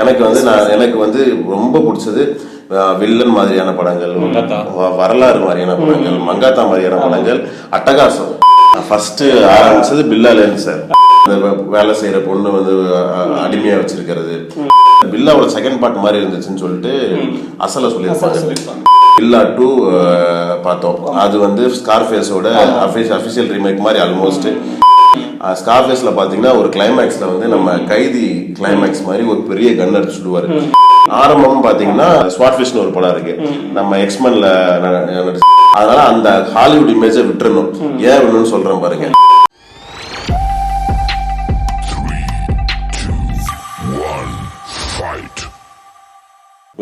எனக்கு ரொம்ப பிடிச்சது வில்லன் மாதிரியான படங்கள், வரலாறு மாதிரியான படங்கள், மங்காத்தா மாதிரியான படங்கள், அட்டகாசம். ஃபர்ஸ்ட் ஆரம்பிச்சது பில்லாலேருந்து சார். வேலை செய்யற பொண்ணு அடிமையா வச்சிருக்கிறது, பில்லாவோட செகண்ட் பார்ட் மாதிரி இருந்துச்சுன்னு சொல்லிட்டு அசல சொல்லியிருப்பாங்க. பில்லா 2 பார்த்தோம். அது ஸ்கார்ஃபேஸோட அஃபிஷியல் ரீமேக் மாதிரி ஆல்மோஸ்ட். ஸ்கார்ஃபேஸ்ல பாத்தீங்கன்னா ஒரு கிளைமேக்ஸ்ல நம்ம கைதி கிளைமேக்ஸ் மாதிரி ஒரு பெரிய கன் அடிச்சு சுடுவாரு. ஆரம்பம் பாத்தீங்கன்னா ஸ்வாட்ஃபிஷ்னு ஒரு படம் இருக்கு, நம்ம எக்ஸ்மென்ல. அதனால அந்த ஹாலிவுட் இமேஜை விட்டுறணும். ஏன் வேணும்னு சொல்றேன் பாருங்க.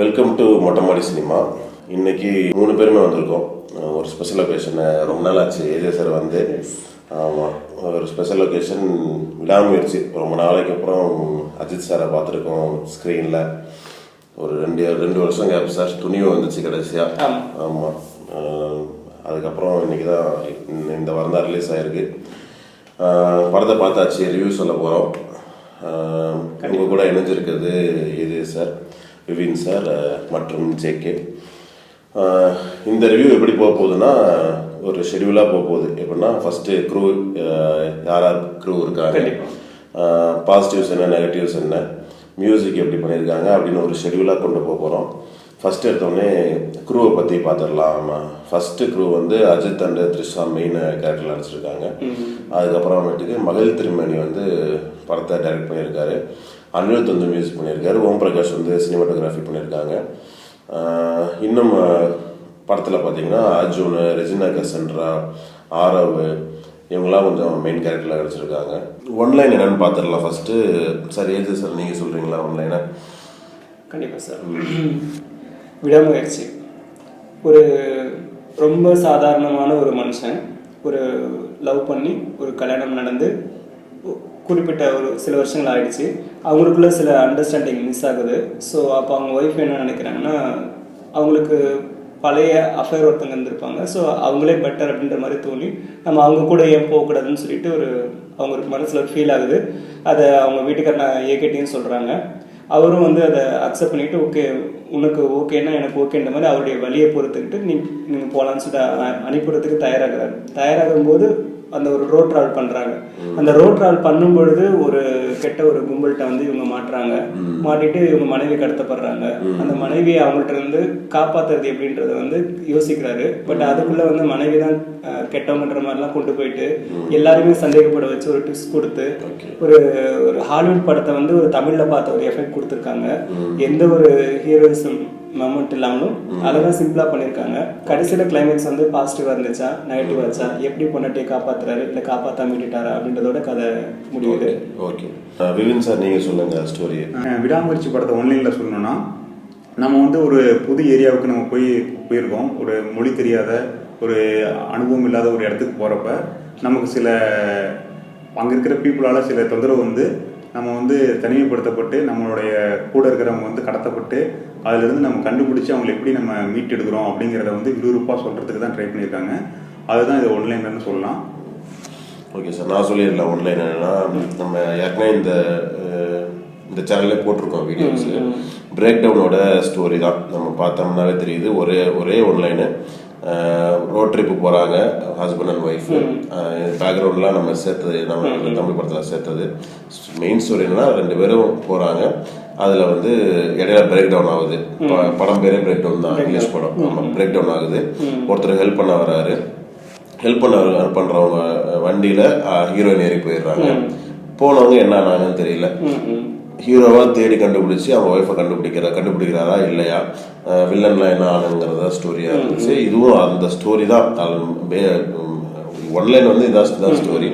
Welcome to Mottamaadi cinema. இன்னைக்கு 3 பேருமே வந்திருக்கோம். ஒரு ஸ்பெஷல் ஒகேஷன். ரொம்ப நாள் ஆச்சு ஏஜே சார் வந்து. ஆமாம், ஒரு ஸ்பெஷல் ஒகேஷன், விடாமுயற்சி. ரொம்ப நாளைக்கு அப்புறம் அஜித் சாரை பார்த்துருக்கோம் ஸ்க்ரீனில். ஒரு 2 வருஷம் கேப் சார். துணிவு வந்துச்சு கடைசியாக. ஆமாம், அதுக்கப்புறம் இன்னைக்கு தான் இந்த வாரம் தான் ரிலீஸ் ஆகிருக்கு. படத்தை பார்த்தாச்சு, ரிவ்யூ சொல்ல போகிறோம். உங்கள் கூட இணைஞ்சிருக்கிறது ஏஜே சார், விவின் சார் மற்றும் ஜேகே. இந்த ரிவ்யூ எப்படி போக போகுதுன்னா, ஒரு ஷெடியூலாக போக போகுது. எப்படின்னா, ஃபஸ்ட்டு க்ரூ, யார் க்ரூ இருக்காங்க, பாசிட்டிவ்ஸ் என்ன, நெகட்டிவ்ஸ் என்ன, மியூசிக் எப்படி பண்ணியிருக்காங்க அப்படின்னு ஒரு ஷெடியூலாக கொண்டு போக போகிறோம். ஃபஸ்ட்டு எடுத்தோடனே க்ரூவை பற்றி பார்த்துடலாம். First crew Ajith and Trisha main கேரக்டரில் நடிச்சிருக்காங்க. அதுக்கப்புறமேட்டுக்கு மகிழ் திருமணி படத்தை டைரக்ட் பண்ணியிருக்காரு. அனிருத் மியூசிக் பண்ணியிருக்காரு. ஓம் பிரகாஷ் சினிமாட்டோகிராஃபி பண்ணியிருக்காங்க. இன்னும் படத்தில் பார்த்தீங்கன்னா அர்ஜுன், ரெஜினா கசன்ட்ரா, ஆரவ், இவங்களாம் கொஞ்சம் மெயின் கேரக்டரில் நடிச்சிருக்காங்க. ஒன்லைன் என்னன்னு பார்த்துடலாம் ஃபஸ்ட்டு. சார் ஏஜே சார், நீங்கள் சொல்கிறீங்களா ஒன்லைனா? கண்டிப்பாக சார். விடாமுயற்சி. ஒரு ரொம்ப சாதாரணமான ஒரு மனுஷன் ஒரு லவ் பண்ணி ஒரு கல்யாணம் நடந்து குறிப்பிட்ட ஒரு சில வருஷங்கள் ஆகிடுச்சு. அவங்களுக்குள்ள சில அண்டர்ஸ்டாண்டிங் மிஸ் ஆகுது. ஸோ அப்போ அவங்க ஒய்ஃப் என்ன நினைக்கிறாங்கன்னா, அவங்களுக்கு பழைய அஃபேர் ஒருத்தங்க இருந்திருப்பாங்க, ஸோ அவங்களே பெட்டர் அப்படின்ற மாதிரி தோணி நம்ம அவங்க கூட ஏன் போகக்கூடாதுன்னு சொல்லிட்டு அவங்களுக்கு மனசில் ஒரு ஃபீல் ஆகுது. அதை அவங்க வீட்டுக்கார நான் ஏகேட்டின்னு சொல்கிறாங்க. அவரும் அதை அக்செப்ட் பண்ணிவிட்டு, ஓகே உனக்கு ஓகேன்னா எனக்கு ஓகேன்ற மாதிரி அவருடைய வழியை பொறுத்துக்கிட்டு நீங்கள் போகலான்னு சொல்லிட்டு அனுப்பிடுறதுக்கு தயாராகும்போது அந்த ஒரு ரோட் ட்ராவல் பண்ணுறாங்க. அந்த ரோட் ட்ராவல் பண்ணும் பொழுது ஒரு கெட்ட ஒரு கும்பல்கிட்ட இவங்க மாட்டிட்டு இவங்க மனைவி கடத்தப்படுறாங்க. அந்த மனைவியை அவங்கள்ட்ட இருந்து காப்பாற்றுறது எப்படின்றத யோசிக்கிறாரு. பட் அதுக்குள்ள மனைவி தான் கெட்டவங்கன்ற மாதிரிலாம் கொண்டு போயிட்டு எல்லாருமே சந்தேகப்பட வச்சு ஒரு டிப்ஸ் கொடுத்து ஒரு ஹாலிவுட் படத்தை ஒரு தமிழில் பார்த்த ஒரு எஃபெக்ட் கொடுத்துருக்காங்க. எந்த ஒரு ஹீரோயிசம் மொமெண்ட் இல்லாமலும் அழகாக சிம்பிளாக பண்ணியிருக்காங்க. கடைசியில் கிளைமேக்ஸ் பாசிட்டிவாக இருந்துச்சா நெகட்டிவாக இருந்துச்சா, எப்படி பொண்ணாட்டியை காப்பாற்றுறாரு இல்லை காப்பாற்றாம விட்டுட்டாரா அப்படின்றதோட கதை முடியுது. ஓகே விவின் சார், நீங்கள் சொல்லுங்கள் ஸ்டோரி. விடாமுயற்சி படத்தை ஒன்லைனில் சொல்லணும்னா, நம்ம ஒரு புது ஏரியாவுக்கு நம்ம போயிருக்கோம். ஒரு மொழி தெரியாத, ஒரு அனுபவம் இல்லாத ஒரு இடத்துக்கு போகிறப்ப நமக்கு சில அங்கே இருக்கிற பீப்புளால் சில தொந்தரவு நம்ம தனிமைப்படுத்தப்பட்டு நம்மளுடைய கூட இருக்கிறவங்க கடத்தப்பட்டு அதிலிருந்து நம்ம கண்டுபிடிச்சி அவங்களை எப்படி நம்ம மீட்டெடுக்கிறோம் அப்படிங்கிறத விறுவிறுப்பாக சொல்கிறதுக்கு தான் ட்ரை பண்ணியிருக்காங்க. அதுதான் இது ஒன்லைன்னு சொல்லலாம். ஓகே சார், நான் சொல்லிடலாம். ஒன்லைன் என்னன்னா, நம்ம ஏற்கனவே இந்த சேனல்லே போட்டிருக்கோம் வீடியோஸ். பிரேக் டவுனோட ஸ்டோரி தான். நம்ம பார்த்தோம்னாவே தெரியுது. ஒரே ஒன்லைனு. ரோட் ட்ரிப்பு போகிறாங்க ஹஸ்பண்ட் அண்ட் ஒய்ஃப். பேக்ரவுண்ட்லாம் நம்ம சேர்த்தது, நம்ம தமிழ் படத்தில் சேர்த்தது. மெயின் ஸ்டோரி என்னன்னா, 2 பேரும் போகிறாங்க. அதில் இடையில பிரேக் டவுன் ஆகுது. படம் பேரே பிரேக் டவுன் தான், இங்கிலீஷ் படம். ஆமாம், பிரேக் டவுன் ஆகுது. ஒருத்தர் ஹெல்ப் பண்ண வர்றாரு. ஹெல்ப் பண்ணுறவங்க வண்டியில் ஹீரோயின் ஏறி போயிடுறாங்க. போனவங்க என்ன ஆனாங்கன்னு தெரியல. ஹீரோவா தேடி கண்டுபிடிச்சி அவங்க ஒய்ஃபை கண்டுபிடிக்கிறாரா இல்லையா, வில்லன்லாம் என்ன ஆனுங்கிறதா ஸ்டோரியா இருந்துச்சு. இதுவும் அந்த ஸ்டோரி தான். ஒன்லைன் இதான் ஸ்டோரி.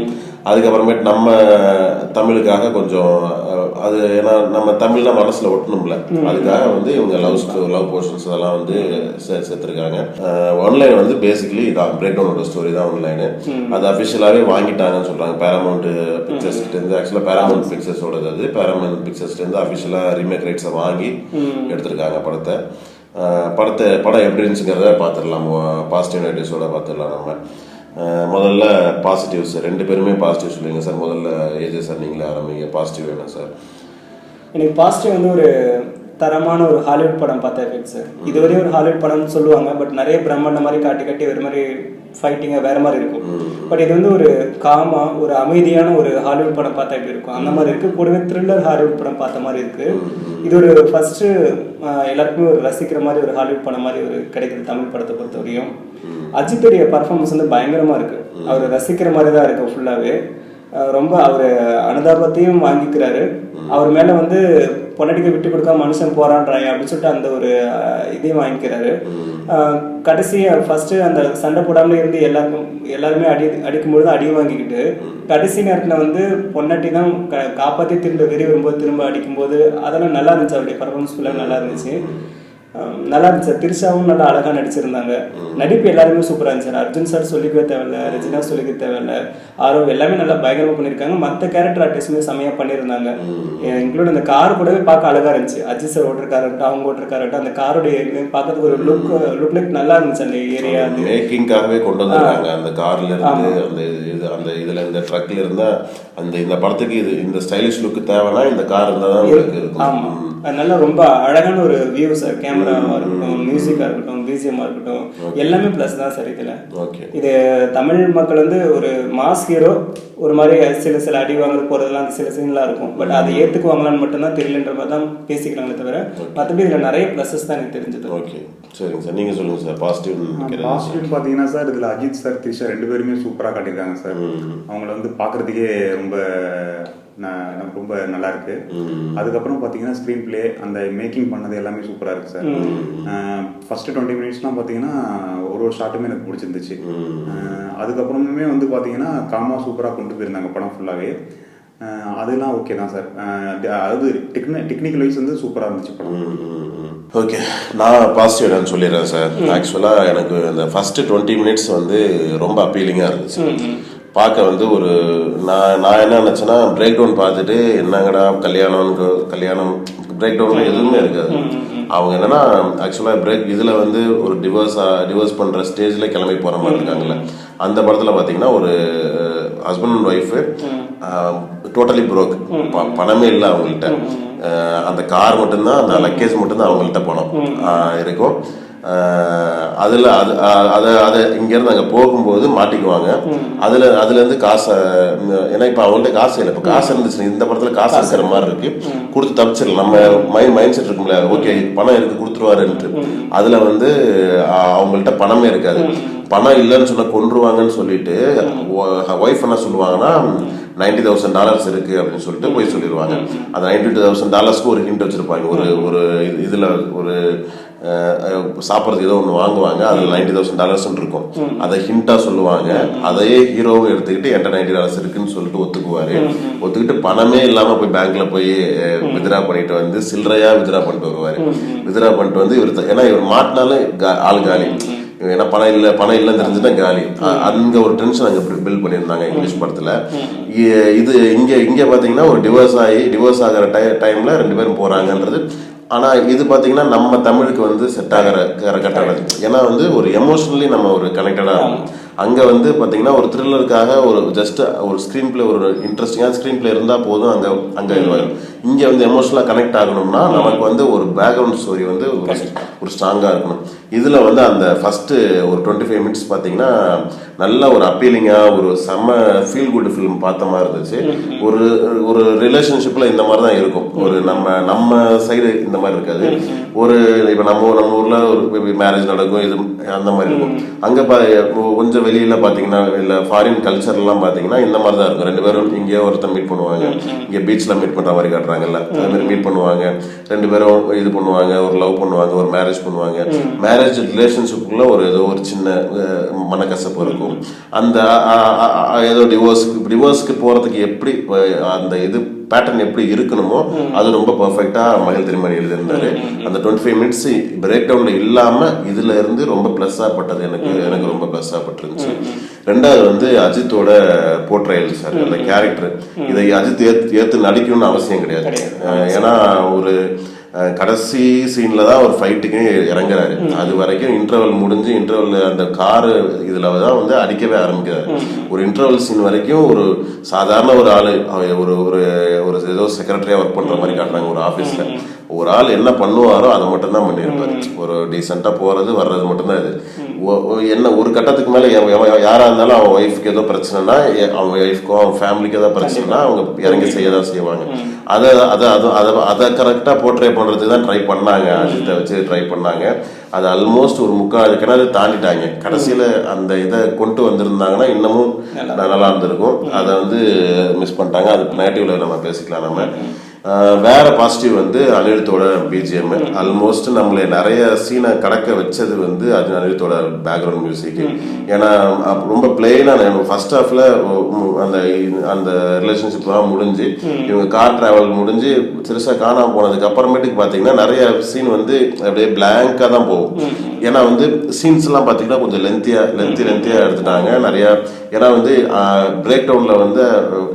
அதுக்கப்புறமேட்டு நம்ம தமிழுக்காக கொஞ்சம் அது, ஏன்னா நம்ம தமிழ்ல மனசுல ஒட்டணும்ல, அதுக்காக இவங்க லவ் போர்ஷன்ஸ் அதெல்லாம் சேர்த்துருக்காங்க. ஒன்லைன் பேசிக்கலி இதான் பிரேக் டவுனோட ஸ்டோரி தான் ஒன்லைனு. அது அஃபிஷியலாகவே வாங்கிட்டாங்கன்னு சொல்றாங்க பேராமௌண்ட் பிக்சர்ஸ்லேருந்து. ஆக்சுவலாக பேராமௌண்ட் பிக்சர்ஸோட பேராமௌண்ட் பிக்சர்ஸ்லேருந்து அஃபிஷியலாக ரீமேக் ரைட்ஸை வாங்கி எடுத்திருக்காங்க படத்தை. படம் எப்படி இருந்துச்சுங்கிறத பார்த்துடலாம். பாசிட்டிவ் நெகட்டிவ்ஸோட பார்த்துடலாம். நம்ம முதல்ல பாசிட்டிவ்ஸ். 2 பேருமே பாசிட்டிவ் சொல்லுவீங்க சார். முதல்ல ஏஜே சார் நீங்களே ஆரம்பிங்க. பாசிட்டிவ் வேணும் சார். எனக்கு பாசிட்டிவ் வந்து ஒரு தரமான ஒரு ஹாலிவுட் படம் பார்த்த எஃபெக்ட் சார். இதுவரையும் ஒரு ஹாலிவுட் படம்னு சொல்லுவாங்க, பட் நிறைய பிரம்மாண்ட மாதிரி காட்டி ஒரு மாதிரி ஃபைட்டிங்காக வேற மாதிரி இருக்கும். பட் இது வந்து ஒரு காமா ஒரு அமைதியான ஒரு ஹாலிவுட் படம் பார்த்தா எப்படி இருக்கும் அந்த மாதிரி இருக்கு. கூடவே த்ரில்லர் ஹாலிவுட் படம் பார்த்த மாதிரி இருக்கு. இது ஒரு ஃபர்ஸ்ட் எல்லாருக்குமே ஒரு ரசிக்கிற மாதிரி ஒரு ஹாலிவுட் படம் மாதிரி ஒரு கிடைக்குது தமிழ் படத்தை பொறுத்த வரையும். அஜித்துடைய பர்ஃபார்மன்ஸ் வந்து பயங்கரமா இருக்கு. அவர் ரசிக்கிற மாதிரி தான் இருக்கு ஃபுல்லாவே. ரொம்ப அவர் அனுதாபத்தையும் வாங்கிக்கிறாரு. அவர் மேல வந்து பொண்டாட்டிக்கு விட்டு கொடுக்காம மனுஷன் போராடுறாங்க அப்படின்னு சொல்லிட்டு அந்த ஒரு இதையும் வாங்கிக்கிறாரு. கடைசி ஃபர்ஸ்ட் அந்த சண்டை போடாமலே இருந்து எல்லாருமே அடிக்கும்பொழுது அடி வாங்கிக்கிட்டு கடைசி நேரத்தில் வந்து பொண்டாட்டி தான் காப்பாற்றி திரும்ப வெளியே வரும்போது திரும்ப அடிக்கும்போது அதெல்லாம் நல்லா இருந்துச்சு. அவருடைய பர்ஃபார்மன்ஸ் ஃபுல்லாக நல்லா இருந்துச்சு. நல்லா இருந்துச்சு. திரிஷாவும் நல்லா அழகா நடிச்சிருந்தாங்க. நடிப்பு எல்லாருமே சூப்பரா இருந்துச்சு. அர்ஜுன் சார் சொல்லிக்கவே தேவையில்ல, ரஜினா சொல்லிக்க தேவையில்ல, ஆரோ எல்லாமே நல்லா பயங்கரமா பண்ணியிருக்காங்க. மற்ற கேரக்டர் ஆர்டிஸ்டுமே செமையா பண்ணியிருந்தாங்க. இன்க்ளூட் அந்த கார் கூடவே பார்க்க அழகா இருந்துச்சு. அஜித் சார் ஓட்டிருக்காருட்டும் அவங்க ஓட்டிருக்காருட்டும் அந்த காருடைய பார்க்கறதுக்கு ஒரு லுக் லைக் நல்லா இருந்துச்சு. அந்த ஏரியா மேக்கிங்காகவே கொண்டு வந்தாங்க. அந்த கார்ல இருந்து அந்த இதுல இந்த ட்ரக்ல இருந்தா இந்த படத்துக்கு இந்த ஸ்டைலிஷ் லுக் தேவைன்னா இந்த கார் இருந்தா தான் இருக்கும். ஆமா, அதனால ரொம்ப அழகான ஒரு வியூ சார். கேமராவா இருக்கட்டும், மியூசிக்கா இருக்கட்டும், பிஜிஎம்மா இருக்கட்டும், எல்லாமே பிளஸ் தான் சார் இதுல. இது தமிழ் மக்கள் வந்து ஒரு மாஸ் ஹீரோ ஒரு மாதிரி சில அடி வாங்க போறதெல்லாம் சில சீன்லாம் இருக்கும். பட் அதை ஏத்துக்குவாங்களான்னு மட்டும்தான் தெரியலன்ற மாதிரி தான் பேசிக்கிறாங்களே தவிர மற்றபடி இதுல நிறைய பிளஸஸ் தான் எனக்கு தெரிஞ்சது. ஓகே, சரிங்க சார், நீங்க சொல்லுங்க சார். பாசிட்டிவ் பாத்தீங்கன்னா சார் இதுல அஜித் சார் திரிஷா 2 பேருமே சூப்பரா காட்டியிருக்காங்க சார். அவங்கள வந்து பாக்குறதுக்கே ரொம்ப நல்லா இருக்கு. அதுக்கப்புறம் பார்த்தீங்கன்னா ஸ்க்ரீன் பிளே அந்த மேக்கிங் பண்ணது எல்லாமே சூப்பராக இருக்கு சார். ஃபர்ஸ்ட் 20 மினிட்ஸ்லாம் பார்த்தீங்கன்னா ஒரு ஷாட்டுமே எனக்கு பிடிச்சிருந்துச்சு. அதுக்கப்புறமே வந்து பார்த்தீங்கன்னா காமா சூப்பராக கொண்டு போயிருந்தாங்க படம் ஃபுல்லாகவே. அதெல்லாம் ஓகே தான் சார். அது டெக்னிக்கல் வைஸ் வந்து சூப்பராக இருந்துச்சு படம். ஓகே, நான் பாசிட்டிவ் என்னன்னு சொல்லிடுறேன் சார். ஆக்சுவலாக எனக்கு அந்த ஃபர்ஸ்ட் 20 மினிட்ஸ் வந்து ரொம்ப அப்பீலிங்காக இருந்துச்சு. பார்க்க வந்து ஒரு நான் என்ன நினச்சேன்னா பிரேக் டவுன் பார்த்துட்டு என்னங்கடா கல்யாணம் பிரேக் டவுன் எதுவுமே இருக்காது. அவங்க என்னன்னா ஆக்சுவலாக இதில் வந்து ஒரு டிவோர்ஸ் பண்ணுற ஸ்டேஜில் கிளம்பி போகிற மாதிரி இருக்காங்கல்ல. அந்த படத்தில் பார்த்தீங்கன்னா ஒரு husband and wife totally broke, பணமே இல்லை அவங்கள்ட்ட. அந்த கார் மட்டும்தான், அந்த லக்கேஜ் மட்டும்தான் அவங்கள்ட்ட பணம் இருக்கும். அதில் அதை இங்கேருந்து அங்கே போகும்போது மாட்டிக்குவாங்க. அதுலேருந்து காசை, ஏன்னா இப்போ அவங்கள்ட்ட காசு இல்லை. இப்போ காசு இருந்துச்சு, இந்த படத்தில் காசு இருக்கிற மாதிரி இருக்கு, கொடுத்து தப்பிச்சிடலாம். நம்ம மைண்ட் செட் இருக்கும்ல, ஓகே பணம் இருக்கு கொடுத்துருவாருன்ட்டு. அதில் வந்து அவங்கள்ட்ட பணமே இருக்காது. பணம் இல்லைன்னு சொன்ன கொன்றுவாங்கன்னு சொல்லிட்டு ஒய்ஃப் என்ன சொல்லுவாங்கன்னா $90,000 இருக்கு அப்படின்னு சொல்லிட்டு போய் சொல்லிடுவாங்க. அந்த $92,000 ஒரு ஹிண்ட் வச்சிருப்பாங்க. ஒரு இதுல ஒரு சாப்பிட்றதுக்கு ஏதோ ஒன்று வாங்குவாங்க, அதில் $90,000 இருக்கும். அதை ஹிண்டா சொல்லுவாங்க. அதையே ஹீரோவும் எடுத்துக்கிட்டு என்கிட்ட $90 இருக்குன்னு சொல்லிட்டு ஒத்துக்கிட்டு பணமே இல்லாம போய் பேங்க்ல போய் வித்ரா பண்ணிட்டு வந்து சில்லறையா வித்ரா பண்ணிட்டு வருவாரு. வித்ரா பண்ணிட்டு வந்து ஏன்னா இவர் மாட்டினாலும் ஆள் காலி, ஏன்னா பணம் இல்லைன்னு தெரிஞ்சுட்டா காலி. அங்க ஒரு டென்ஷன் அங்க பில்ட் பண்ணியிருந்தாங்க இங்கிலீஷ் படத்துல. இது இங்க பாத்தீங்கன்னா ஒரு டிவோர்ஸ் ஆகிற டைம்ல 2 பேரும் போறாங்கன்றது. ஆனா இது பாத்தீங்கன்னா நம்ம தமிழுக்கு வந்து செட் ஆகிற கரெக்டானது. ஏன்னா வந்து ஒரு எமோஷனலி நம்ம ஒரு கனெக்டடா இருக்கும். அங்க வந்து பாத்தீங்கன்னா ஒரு த்ரில்லருக்காக ஒரு ஜஸ்ட் ஒரு ஸ்கிரீன் பிளே, ஒரு இன்ட்ரெஸ்டிங்கான ஸ்கிரீன் பிளே இருந்தா போதும். அங்க இங்க வந்து எமோஷனலா கனெக்ட் ஆகணும்னா நமக்கு வந்து ஒரு பேக்ரவுண்ட் ஸ்டோரி வந்து ஒரு ஸ்ட்ராங்கா இருக்கணும். இதுல வந்து அந்த ஃபர்ஸ்ட் ஒரு 25 மினிட்ஸ் பாத்தீங்கன்னா நல்ல ஒரு அப்பீலிங்கா ஒரு செம்ம ஃபீல் குட் ஃபிலிம் பார்த்த மாதிரி இருந்துச்சு. ஒரு ரிலேஷன்ஷிப்ல இந்த மாதிரி தான் இருக்கும். ஒரு நம்ம சைடு இந்த மாதிரி இருக்காது. ஒரு இப்ப நம்ம ஊர்ல ஒரு மேரேஜ் நடக்கும், இது அந்த மாதிரி இருக்கும். அங்க கொஞ்சம் வெளியில பாத்தீங்கன்னா இல்ல ஃபாரின் கல்ச்சர் எல்லாம் பாத்தீங்கன்னா இந்த மாதிரி தான் இருக்கும். 2 பேரும் இங்கே ஒருத்தர் மீட் பண்ணுவாங்க, இங்க பீச்ல மீட் பண்ற மாதிரி காட்டுறாங்கல்ல, அது மாதிரி மீட் பண்ணுவாங்க. 2 பேரும் இது பண்ணுவாங்க, ஒரு லவ் பண்ணுவாங்க, ஒரு மேரேஜ் பண்ணுவாங்க. மேரேஜ் ரிலேஷன்ஷிப்புக்குள்ள ஏதோ ஒரு சின்ன மனக்கசப்பு இருக்கும். அந்த ஏதோ டிவோர்ஸ்க்கு போறதுக்கு எப்படி அந்த இது பேட்டர்ன் எப்படி இருக்கணுமோ அது ரொம்ப பெர்ஃபெக்டா மகிழ் திருமணி எழுதியிருந்தாரு. அந்த 25 மினிட்ஸ் பிரேக் டவுன்ல இல்லாம இதுல இருந்து ரொம்ப பிளஸ்ஸா பட்டது. எனக்கு ரொம்ப பிளஸ்ஸா பட்டிருந்துச்சு. 2வது வந்து அஜித்தோட போர்ட்ரையல் சார், அந்த கேரக்டர். இதை அஜித் ஏத்து நடிக்கணும்னு அவசியம் கிடையாது. ஏன்னா ஒரு கடைசி சீன்ல தான் ஒரு ஃபைட்டுக்கு இறங்குறாரு. அது வரைக்கும் இன்டர்வல் முடிஞ்சு இன்டர்வல் அந்த காரு இதுல தான் வந்து அடிக்கவே ஆரம்பிக்கிறாரு. ஒரு இன்டர்வல் சீன் வரைக்கும் ஒரு சாதாரண ஒரு ஆளு ஒரு ஒரு ஏதோ செக்ரட்டரியா ஒர்க் பண்ற மாதிரி காட்டுறாங்க ஒரு ஆபீஸ்ல. ஒரு ஆள் என்ன பண்ணுவாரோ அதை மட்டும் தான் பண்ணியிருப்பாரு. ஒரு டீசெண்டா போறது வர்றது மட்டும்தான் இது. என்ன ஒரு கட்டத்துக்கு மேல யாரா இருந்தாலும் அவன் ஒய்ஃப்க்கு ஏதோ பிரச்சனைனா, அவங்க ஒய்ஃப்க்கோ அவங்க ஃபேமிலிக்கு ஏதோ பிரச்சனைனா அவங்க இறங்கி செய்யதான் செய்வாங்க. அதை கரெக்டா போர்ட்ரே பண்றதுக்கு தான் ட்ரை பண்ணாங்க. அஜித்தை வச்சு ட்ரை பண்ணாங்க. அது ஆல்மோஸ்ட் ஒரு 3/4 கிணறு தாண்டிட்டாங்க. கடைசியில அந்த இதை கொண்டு வந்திருந்தாங்கன்னா இன்னமும் நல்லா இருந்திருக்கும். அதை வந்து மிஸ் பண்ணிட்டாங்க. அது நெகட்டிவ்ல நம்ம பேசிக்கலாம். நம்ம வேற பாசிட்டிவ் வந்து அனிருத்தோட பிஜிஎம். ஆல்மோஸ்ட் நம்மளை நிறைய சீனை கடக்க வச்சது வந்து அது அனிருத்தோட பேக்ரவுண்ட் மியூசிக். ஏன்னா ரொம்ப பிளெயினா ஃபர்ஸ்ட் ஹாஃப்ல அந்த அந்த ரிலேஷன்ஷிப்லாம் முடிஞ்சு இவங்க கார் டிராவல் முடிஞ்சு திருசா காணாம போனதுக்கு அப்புறமேட்டுக்கு பாத்தீங்கன்னா நிறைய சீன் வந்து அப்படியே பிளாங்கா தான் போகும். ஏன்னா வந்து சீன்ஸ் எல்லாம் பாத்தீங்கன்னா கொஞ்சம் லென்த்தியா எடுத்துட்டாங்க நிறைய. ஏன்னா வந்து பிரேக் டவுன்ல வந்து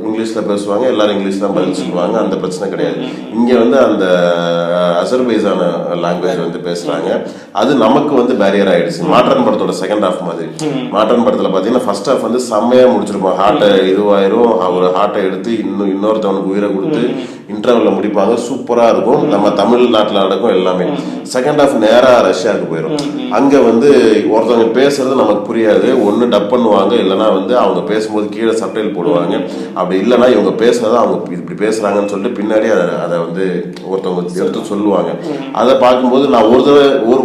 இங்கிலீஷ்ல பேசுவாங்க, எல்லாரும் இங்கிலீஷ் தான் பதில் சொல்லுவாங்க. அந்த பிரச்சனை கிடையாது. இங்க வந்து அந்த அசர்பைஜான லாங்குவேஜ் வந்து பேசுறாங்க. அது நமக்கு வந்து பேரியர் ஆயிடுச்சு. மாற்றன் படத்தோட செகண்ட் ஹாஃப் மாதிரி. மாற்றன் படத்துல பாத்தீங்கன்னா ஃபர்ஸ்ட் ஹாஃப் வந்து செம்மையா முடிச்சிருப்போம். ஹார்ட்டை இதுவாயிரும், அவர் ஹார்ட்டை எடுத்து இன்னொருத்தவனுக்கு உயிரை கொடுத்து இன்டர்வல்ல முடிப்பாங்க. சூப்பரா இருக்கும். நம்ம தமிழ்நாட்டில் நடக்கும் எல்லாமே. செகண்ட் ஹாஃப் நேரா ரஷ்யாவுக்கு போயிடும். அங்க வந்து ஒருத்தவங்க பேசுறது நமக்கு புரியாது. ஒன்னு டப் பண்ணுவாங்க, இல்லைன்னா வந்து அவங்க பேசும்போது கீழே சப்டைல் போடுவாங்க. அப்படி இல்லைன்னா இவங்க பேசுறத அவங்க இப்படி பேசுறாங்கன்னு சொல்லிட்டு பின்னாடி அதை வந்து ஒருத்தவங்க எடுத்து சொல்லுவாங்க. அதை பார்க்கும்போது நான்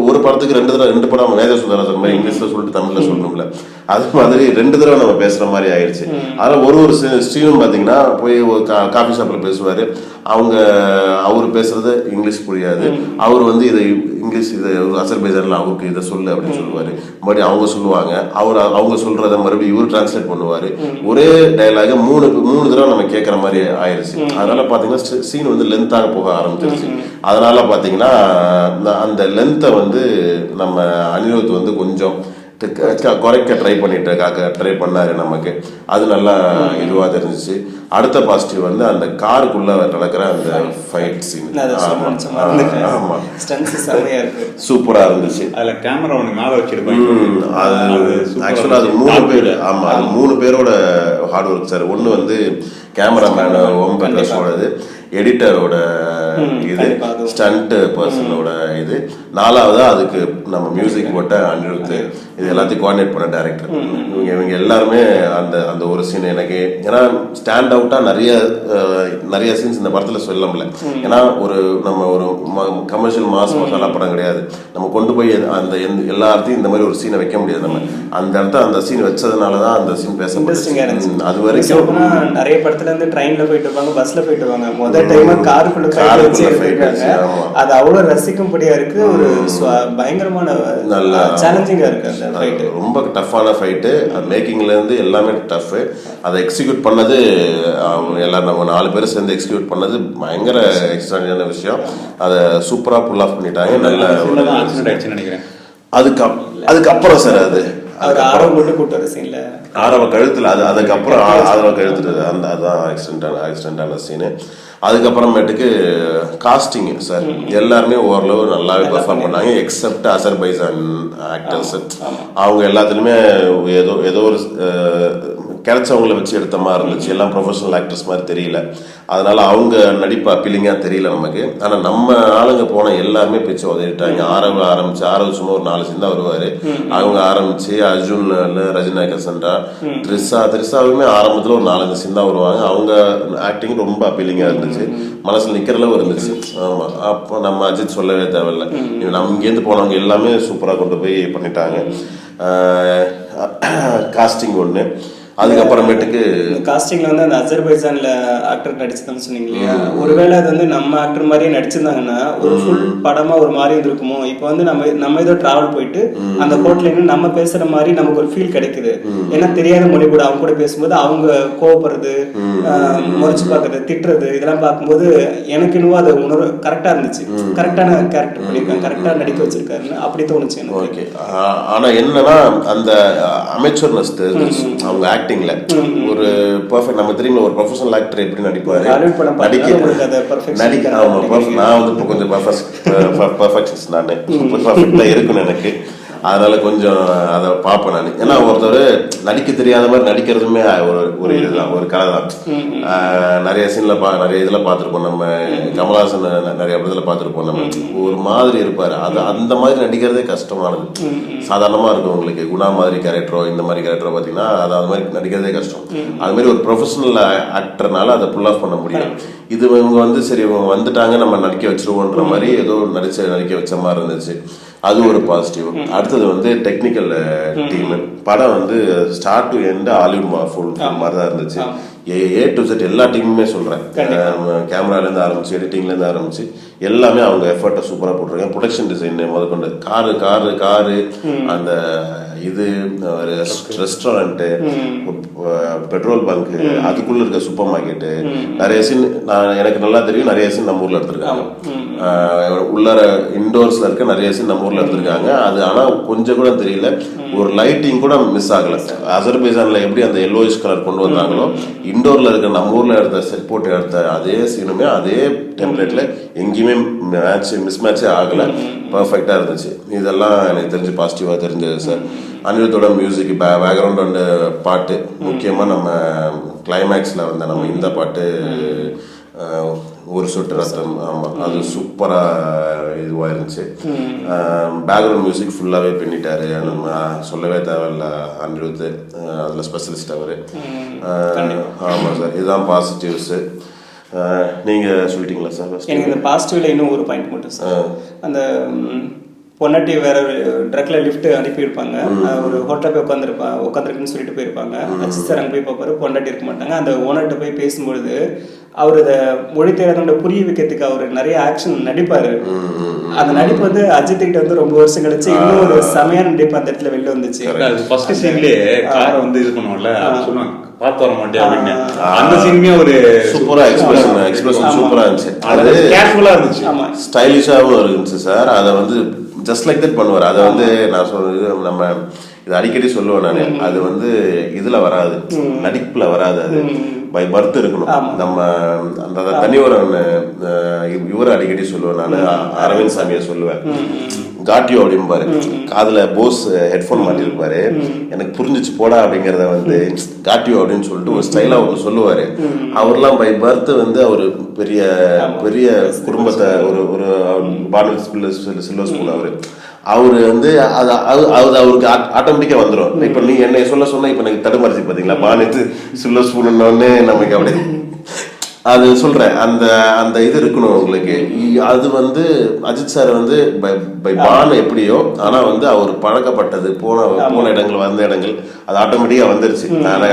ஒரு படத்துக்கு ரெண்டு படம் வேத சுந்தரராஜன் மாதிரி இங்கிலீஷ்ல சொல்லிட்டு தமிழ்ல சொல்லணும்ல, அது மாதிரி 2 தடவை நம்ம பேசுற மாதிரி ஆயிடுச்சு. அதனால ஒரு ஸ்டீவன் பாத்தீங்கன்னா போய் ஒரு காஃபி ஷாப்ல பேசுவாரு. அவரு பேசுறது இங்கிலீஷ் புரியாது. அவர் வந்து இதை இங்கிலீஷ் இதை அசர்பைஜான்ல அவருக்கு இதை சொல்லு அப்படின்னு சொல்லுவாரு. மறுபடியும் அவங்க சொல்லுவாங்க. அவங்க சொல்றத மறுபடியும் இவர் டிரான்ஸ்லேட் பண்ணுவாரு. ஒரே டயலாக 3 தடவை நம்ம கேட்கற மாதிரி ஆயிடுச்சு. அதனால பாத்தீங்கன்னா சீன் வந்து லென்த்தாக போக ஆரம்பிச்சிருச்சு. அதனால பாத்தீங்கன்னா அந்த லென்த்தை வந்து நம்ம அனிருத் வந்து கொஞ்சம் குறைக்க ட்ரை பண்ணாரு நமக்கு. அது நல்லா இதுவா தெரிஞ்சிச்சு. அடுத்த பாசிட்டிவ் வந்து அந்த காருக்குள்ள நடக்கிற அந்த ஃபைட் சீன் சூப்பரா இருந்துச்சு. அதுல கேமரா ஒன்று மேல வச்சிருப்பாங்க. அது ஆக்சுவலா அது 3 பேர். ஆமா, அது 3 பேரோட ஹார்ட் ஒர்க் சார். ஒன்னு வந்து கேமராமேன் ஓம் பிரகாஷோடது, எடிட்டரோட இது, ஸ்டண்ட் பர்சனோட இது, 4வது அதுக்கு நம்ம மியூசிக் போட்ட அனிருத், இது எல்லாத்தையும் கோஆர்டினேட் பண்ண டைரக்டர். இவங்க எல்லாருமே அந்த ஒரு சீன் எனக்கு ஏன்னா ஸ்டாண்ட் அவுட்டா நிறைய சீன்ஸ் இந்த படத்துல சொல்ல முடியல. ஏன்னா நம்ம ஒரு கமர்ஷியல் மாஸ் மசாலா படம் கிடையாது. நம்ம கொண்டு போய் அந்த எல்லா இடத்தையும் இந்த மாதிரி ஒரு சீனை வைக்க முடியாது. நம்ம அந்த இடத்த அந்த சீன் வச்சதுனாலதான் அந்த சீன் பேச. அது வரைக்கும் நிறைய படத்துல இருந்து ட்ரெயின்ல போயிட்டு இருப்பாங்க, பஸ்ல போயிட்டு இருப்பாங்க. முதல் டைம் காருக்குள்ள அது அவ்வளவு ரசிக்கும்படியா இருக்கு. ஒரு பயங்கரமான நல்ல சேலஞ்சிங்கா இருக்கு அந்த ஃபைட். ரொம்ப டஃப்பான ஃபைட்டு. மேக்கிங்ல இருந்து எல்லாமே டஃப். அதை எக்ஸிக்யூட் பண்ணது எல்லாரும் நம்ம 4 பேர் சேர்ந்து எக்ஸிக்யூட் பண்ணது பயங்கர எக்ஸ்ட்ராடினரியான விஷயம். அதை சூப்பரா புல் ஆஃப் பண்ணிட்டாங்க. நல்ல நினைக்கிறேன். அதுக்கப்புறம் சார் அது ஆரவ கழுத்துல அதுக்கப்புறம் ஆதரவ கழுத்துட்டு அதுதான் ஆக்சிடென்டான சீனு. அதுக்கப்புறமேட்டுக்கு காஸ்டிங் சார் எல்லாருமே ஓரளவு நல்லாவே பெர்ஃபார்ம் பண்ணாங்க. Accept Azerbaijan actors. அவங்க எல்லாத்துலயுமே ஏதோ ஒரு கிடைச்சவங்களை வச்சு எடுத்த மாதிரி இருந்துச்சு. எல்லாம் ப்ரொஃபஷனல் ஆக்டர்ஸ் மாதிரி தெரியல. அதனால அவங்க நடிப்பு அப்பீலிங்கா தெரியல நமக்கு. ஆனா நம்ம ஆளுங்க போன எல்லாருமே பிச்சு உதவிட்டாங்க. ஆரவு சும்மா ஒரு 4 சீன் தான் வருவாரு. அவங்க ஆரம்பிச்சு அர்ஜுன், ரஜினா கசண்டா, த்ரிஷாவுமே ஆரம்பத்துல ஒரு 4-5 சீன் தான் வருவாங்க. அவங்க ஆக்டிங் ரொம்ப அப்பீலிங்கா இருந்துச்சு. மனசுல நிக்கிற அளவு இருந்துச்சு. ஆமா, அப்போ நம்ம அஜித் சொல்லவே தேவையில்லை. நம்ம இங்கேருந்து போனவங்க எல்லாமே சூப்பரா கொண்டு போய் பண்ணிட்டாங்க. காஸ்டிங் ஒண்ணு. அதுக்கப்புறமேட்டுக்கு காஸ்டிங்ல வந்து அந்த அசர்பைஜான்ல ஆக்டர் நடிச்சதுன்னு சொன்னீங்க இல்லையா, ஒருவேளை அது வந்து நம்ம ஆக்டர் மாதிரியே நடிச்சிருந்தாங்கன்னா ஒரு ஃபுல் படமா ஒரு மாதிரி இருந்திருக்குமோ. இப்போ வந்து நம்ம ஏதோ டிராவல் போயிட்டு அந்த ஹோட்டல்ல நம்ம பேசுற மாதிரி நமக்கு ஒரு ஃபீல் கிடைக்குது. ஏன்னா தெரியாத மொழி கூட அவங்க கூட பேசும்போது அவங்க கோவப்படுறது, முறைச்சு பார்க்கறது, திட்டுறது, இதெல்லாம் பார்க்கும்போது எனக்கு இன்னும் அது உணர்வு கரெக்டா இருந்துச்சு. கரெக்டான கேரக்டர் பண்ணிருக்காங்க, கரெக்டா நடிக்க வச்சிருக்காருன்னு அப்படி தோணுச்சு எனக்கு. ஆனா என்னன்னா அந்த அமைச்சர்னஸ் அவங்க ஆக்டிங்ல ஒரு பெர்ஃபெக்ட். நம்ம தெரியும் ஒரு ப்ரொஃபஷனல் ஆக்டர் எப்படி நடிப்பாரு, நடிக்க ஆமா. நான் வந்து இப்போ கொஞ்சம் பர்ஃபெக்ஷன்ஸ் நான் பர்ஃபெக்டா இருக்குன்னு எனக்கு, அதனால கொஞ்சம் அதை பார்ப்பேன் நான். ஏன்னா ஒருத்தர் நடிக்க தெரியாத மாதிரி நடிக்கிறதுமே ஒரு இதுதான், ஒரு கலை தான். நிறைய சீன்ல நிறைய இதுல பார்த்துருப்போம் நம்ம. கமல்ஹாசன் நிறைய இடத்துல பார்த்துருப்போம் நம்ம. ஒரு மாதிரி இருப்பாரு, அது அந்த மாதிரி நடிக்கிறதே கஷ்டமானது. சாதாரணமா இருக்கும் உங்களுக்கு குணா மாதிரி கேரக்டரோ இந்த மாதிரி கேரக்டரோ பார்த்தீங்கன்னா அது மாதிரி நடிக்கிறதே கஷ்டம். அது மாதிரி ஒரு ப்ரொஃபஷனல் ஆக்டர்னால அதை புல் ஆஃப் பண்ண முடியும். இது இவங்க வந்து சரி இவங்க வந்துட்டாங்க நம்ம நடிக்க வச்சிருவோன்ற மாதிரி ஏதோ நடிக்க வச்ச மாதிரி இருந்துச்சு. அது ஒரு பாசிட்டிவ். அடுத்தது வந்து டெக்னிக்கல் டீம். படம் வந்து start to end Hollywood full மாதிரி தான் இருந்துச்சு. A to Z எல்லா டீமுமே சொல்றேன், கேமராலேருந்து ஆரம்பிச்சு எடிட்டிங்லேருந்து ஆரம்பிச்சு எல்லாமே அவங்க எஃபர்ட்டை சூப்பராக போட்டிருக்காங்க. ப்ரொடக்ஷன் டிசைன் முதற்கொண்டு காரு அந்த இது ரெஸ்டாரண்ட்டு, பெட்ரோல் பங்கு, அதுக்குள்ள இருக்க சூப்பர் மார்க்கெட்டு, நிறைய சீன் எனக்கு நல்லா தெரியும். நிறைய சீன் நம்ம ஊர்ல எடுத்திருக்காங்க. உள்ளார இன்டோர்ஸ்ல இருக்க நிறைய சீன் நம்ம ஊர்ல எடுத்திருக்காங்க. அது ஆனா கொஞ்சம் கூட தெரியல, ஒரு லைட்டிங் கூட மிஸ் ஆகல. அசர்பைஜான்ல எப்படி அந்த எல்லோயிஷ் கலர் கொண்டு வந்தாங்களோ இண்டோர்ல இருக்க நம்ம ஊர்ல எடுத்த செட் போட்டு எடுத்த அதே சீனுமே அதே டெம்ப்ளேட்ல எங்கேயுமே மிஸ் மேட்சே ஆகல. பர்ஃபெக்டா இருந்துச்சு. இதெல்லாம் எனக்கு தெரிஞ்சு பாசிட்டிவா தெரிஞ்சது சார். அனிருத்தோட மியூசிக், பேக்ரவுண்ட் அண்ட் பாட்டு, முக்கியமா நம்ம கிளைமேக்ஸ்ல வந்த நம்ம இந்த பாட்டு ஒரு சொட்டு ரத்தம், ஆமா அது சூப்பரா இதுவா இருந்துச்சு. பேக்ரவுண்ட் மியூசிக் ஃபுல்லாவே பண்ணிட்டாரு, நம்ம சொல்லவே தேவையில்ல. அனிருத் அதுல ஸ்பெஷலிஸ்ட் அவரு. ஆமா சார், இதுதான் பாசிட்டிவ்ஸ். நீங்க சொல்லிட்டீங்களா சார்? எனக்கு இந்த பாசிட்டிவ்ல இன்னும் ஒரு பாயிண்ட் மட்டும் சார். அந்த பொன்னாட்டி வேற ஒரு ட்ரக்ல லிஃப்ட் அனுப்பியிருப்பாங்க. ஒரு ஹோட்டலில் போய் உட்காந்துருக்குன்னு சொல்லிட்டு போயிருப்பாங்க. அஜித் சார் அங்கே போய் பார்ப்பாரு, பொண்டாட்டி இருக்க மாட்டாங்க. அந்த ஓனர்கிட்ட போய் பேசும்பொழுது அவர் அதை மொழி தெரியாதவங்க புரிய வைக்கிறதுக்கு அவர் நிறைய ஆக்ஷன் நடிப்பாரு. அந்த நடிப்பு வந்து அஜித் கிட்ட வந்து ரொம்ப வருஷம் கழிச்சு இன்னும் ஒரு செமையான நடிப்பு அந்த இடத்துல வெளில வந்துச்சு. ஃபர்ஸ்ட் சீன்லயே காரை வந்து இது பண்ணுவோம்ல, சொல்லுவாங்க பார்த்து வர மாட்டேன் அப்படின்னு. அந்த சீனுமே ஒரு சூப்பரா எக்ஸ்பிரஷன் சூப்பரா இருந்துச்சு. அது கேஷுவலா இருந்துச்சு, ஸ்டைலிஷாவும் இருந்துச்சு சார். அதை வந்து ஜஸ்ட் லைக் தட் பண்ணுவார். அதை வந்து நான் சொல்றது நம்ம இது அடிக்கடி சொல்லுவேன் நான். அது வந்து இதுல வராது, நடிப்புல வராது, அது பை பர்த் இருக்கணும். நம்ம அந்த தனிவரன் இவரை அடிக்கடி சொல்லுவேன் நான், அரவிந்த் சாமியை சொல்லுவேன். காட்டியோ அப்படிம்பாரு, காதுல போஸ் ஹெட்ஃபோன் மாட்டிருப்பாரு, எனக்கு புரிஞ்சிச்சு போடா அப்படிங்கறத வந்து காட்டியோ அப்படின்னு சொல்லிட்டு ஒரு ஸ்டைலா ஒன்று சொல்லுவாரு. அவர்லாம் பை பர்த் வந்து அவரு பெரிய பெரிய குடும்பத்தை ஒரு சில்வர் ஸ்பூன் அவரு வந்து அவருக்கு ஆட்டோமேட்டிக்கா வந்துடும். இப்ப நீ என்னை சொன்ன இப்ப எனக்கு தடுமாறிச்சு பாத்தீங்களா, பானத்து சில்வர் ஸ்பூன் நமக்கு அப்படி அது சொல்றேன். அந்த அந்த இது இருக்கணும் உங்களுக்கு. அது வந்து அஜித் சார் வந்து பை பான் எப்படியோ, ஆனா வந்து அவர் பழக்கப்பட்டது போன இடங்கள் வந்த இடங்கள் அது ஆட்டோமேட்டிக்கா வந்துருச்சு.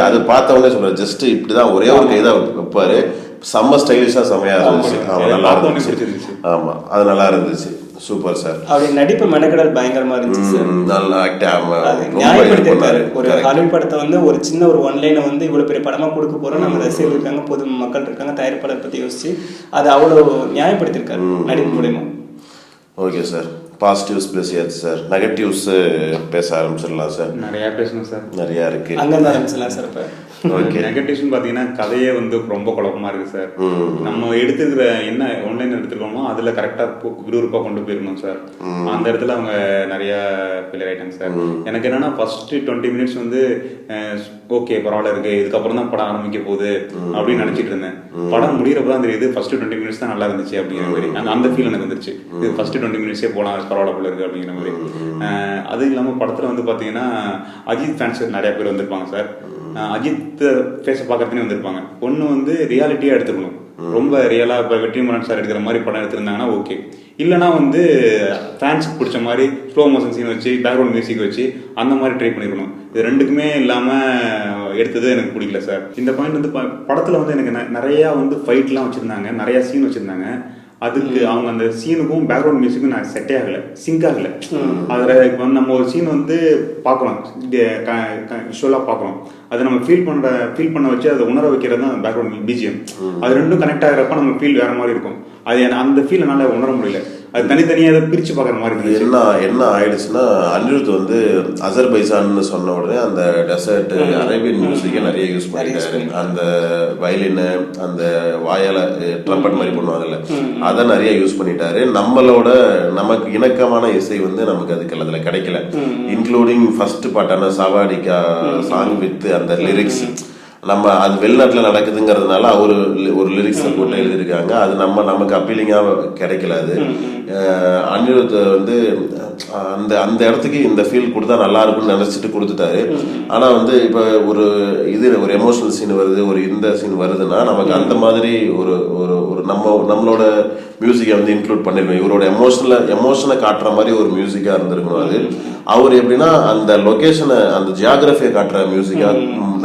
அது பார்த்தவொடனே சொல்றேன், ஜஸ்ட் இப்படிதான் ஒரே ஒரு கைதான் வைப்பாரு. செம்ம ஸ்டைலிஷா செமையா இருந்துச்சு. நல்லா இருந்துச்சு. ஆமா, அது நல்லா இருந்துச்சு. Super sir. அவருடைய நடிப்பு மெனக்கடல் பயங்கரமா இருந்துச்சு சார். நல்லா நியாயப்படுத்திருக்காரு. ஒரு ஹாலிவுட் படத்தை வந்து ஒரு சின்ன ஒரு ஒன்லைனை வந்து இவ்வளவு பெரிய படமா கொடுக்க போறோம், நம்ம ரசிகர்கள் இருக்காங்க, பொது மக்கள் இருக்காங்க, தயாரிப்பாளர் பத்தி யோசிச்சு அது அவ்வளவு நியாயப்படுத்திருக்காரு நடிப்பு மூலமா. ஓகே சார், பாசிட்டிவ்ஸ் பேசியாச்சு சார். நெகட்டிவ்ஸ் பேச ஆரம்பிச்சிடலாம் சார். நிறைய பேசணும் சார், நிறைய இருக்கு. அங்க ஆரம்பிச்சிடலாம் சார். இப்போ ஓகே, நெகட்டிவ்ஸ் பார்த்தீங்கன்னா கதையே வந்து ரொம்ப குழப்பமா இருக்கு சார். நம்ம எடுத்துக்கிற என்ன ஆன்லைன் எடுத்துருக்கோமோ அதுல கரெக்டா விறுவிறுப்பா கொண்டு போயிருக்கணும் சார். அந்த இடத்துல அவங்க நிறைய ஃபெயிலியர் ஆயிட்டாங்க சார். எனக்கு என்னன்னா ஃபர்ஸ்ட் 20 மினிட்ஸ் வந்து ஓகே பரவாயில்ல இருக்கு, இதுக்கப்புறம் தான் படம் ஆரம்பிக்க போகுது அப்படின்னு நினைச்சிட்டு இருந்தேன். படம் முடியறப்பதான் தெரியுது ஃபர்ஸ்ட் 20 மினிட்ஸ் தான் நல்லா இருந்துச்சு அப்படிங்கிற மாதிரி. அந்த ஃபீல் எனக்கு வந்துருச்சு. இது ஃபர்ஸ்ட் 20 மினிட்ஸே போலாம் பரவாயில்ல போல இருக்கு அப்படிங்கிற மாதிரி. அது இல்லாம படத்துல வந்து பாத்தீங்கன்னா அஜித் ஃபேன்ஸ் நிறைய பேர் வந்திருப்பாங்க சார். அஜித் ஃபேஸை பார்க்கறதுனே வந்திருப்பாங்க. ஒன்று வந்து ரியாலிட்டியாக எடுத்துக்கணும், ரொம்ப ரியலாக. இப்போ வெற்றிமாறன் சார் எடுக்கிற மாதிரி படம் எடுத்திருந்தாங்கன்னா ஓகே. இல்லைனா வந்து ஃபேன்ஸுக்கு பிடிச்ச மாதிரி ஸ்லோ மோஷன் சீன் வச்சு பேக்ரவுண்ட் மியூசிக் வச்சு அந்த மாதிரி ட்ரை பண்ணிருக்கணும். இது ரெண்டுக்குமே இல்லாமல் எடுத்தது எனக்கு பிடிக்கல சார். இந்த பாயிண்ட் வந்து படத்தில் வந்து எனக்கு நிறையா வந்து ஃபைட்லாம் வச்சுருந்தாங்க, நிறையா சீன் வச்சுருந்தாங்க. அதுக்கு அவங்க அந்த சீனுக்கும் பேக்ரவுண்ட் மியூசிக்கும் நான் செட்டே ஆகலை, சிங்க் ஆகலை. அதில் இப்போ நம்ம ஒரு சீன் வந்து பார்க்குறோம், விஷுவலாக பார்க்குறோம், அதை நம்ம ஃபீல் பண்ண வச்சு அதை உணர வைக்கிறது தான் பேக்ரவுண்ட் பிஜிஎம். அது ரெண்டும் கனெக்ட் ஆகிறப்ப நம்ம ஃபீல் வேற மாதிரி இருக்கும். அது அந்த ஃபீல் என்னால் உணர முடியல. அது தனித்தனியாக அதை பிரித்து பார்க்குற மாதிரி இருந்துச்சு. என்ன ஆயிடுச்சுன்னா, அனிருத் வந்து அசர்பைசான்னு சொன்ன உடனே அந்த டெசர்ட் அரேபியன் மியூசிக்கை நிறைய யூஸ் பண்ணிட்டாரு. அந்த வயலின், அந்த வாயால ட்ரம்பட் மாதிரி பண்ணுவாங்கல்ல, அதை நிறைய யூஸ் பண்ணிட்டாரு. நமக்கு இணக்கமான இசை வந்து நமக்கு அதுக்கு அதில் கிடைக்கல. இன்க்ளூடிங் ஃபர்ஸ்ட் பாட்டான சவாடிக்கா சாங் வித் அந்த லிரிக்ஸ், நம்ம அது வெளிநாட்டில் நடக்குதுங்கிறதுனால ஒரு லிரிக்ஸை போட்டு எழுதியிருக்காங்க. அது நமக்கு அப்பீலிங்காக கிடைக்கல. அது அனிருத் வந்து அந்த இடத்துக்கு இந்த ஃபீல் கொடுத்தா நல்லா இருக்கும்னு நினைச்சிட்டு கொடுத்துட்டாரு. ஆனால் வந்து இப்போ ஒரு எமோஷனல் சீன் வருது, ஒரு இந்த சீன் வருதுன்னா நமக்கு அந்த மாதிரி ஒரு நம்மளோட மியூசிக்கை வந்து இன்க்ளூட் பண்ணிருக்கணும். இவரோட எமோஷனை காட்டுற மாதிரி ஒரு மியூசிக்காக இருந்திருக்கணும். அது அவர் எப்படின்னா அந்த லொகேஷனை, அந்த ஜியாகிரபியை காட்டுற மியூசிக்கா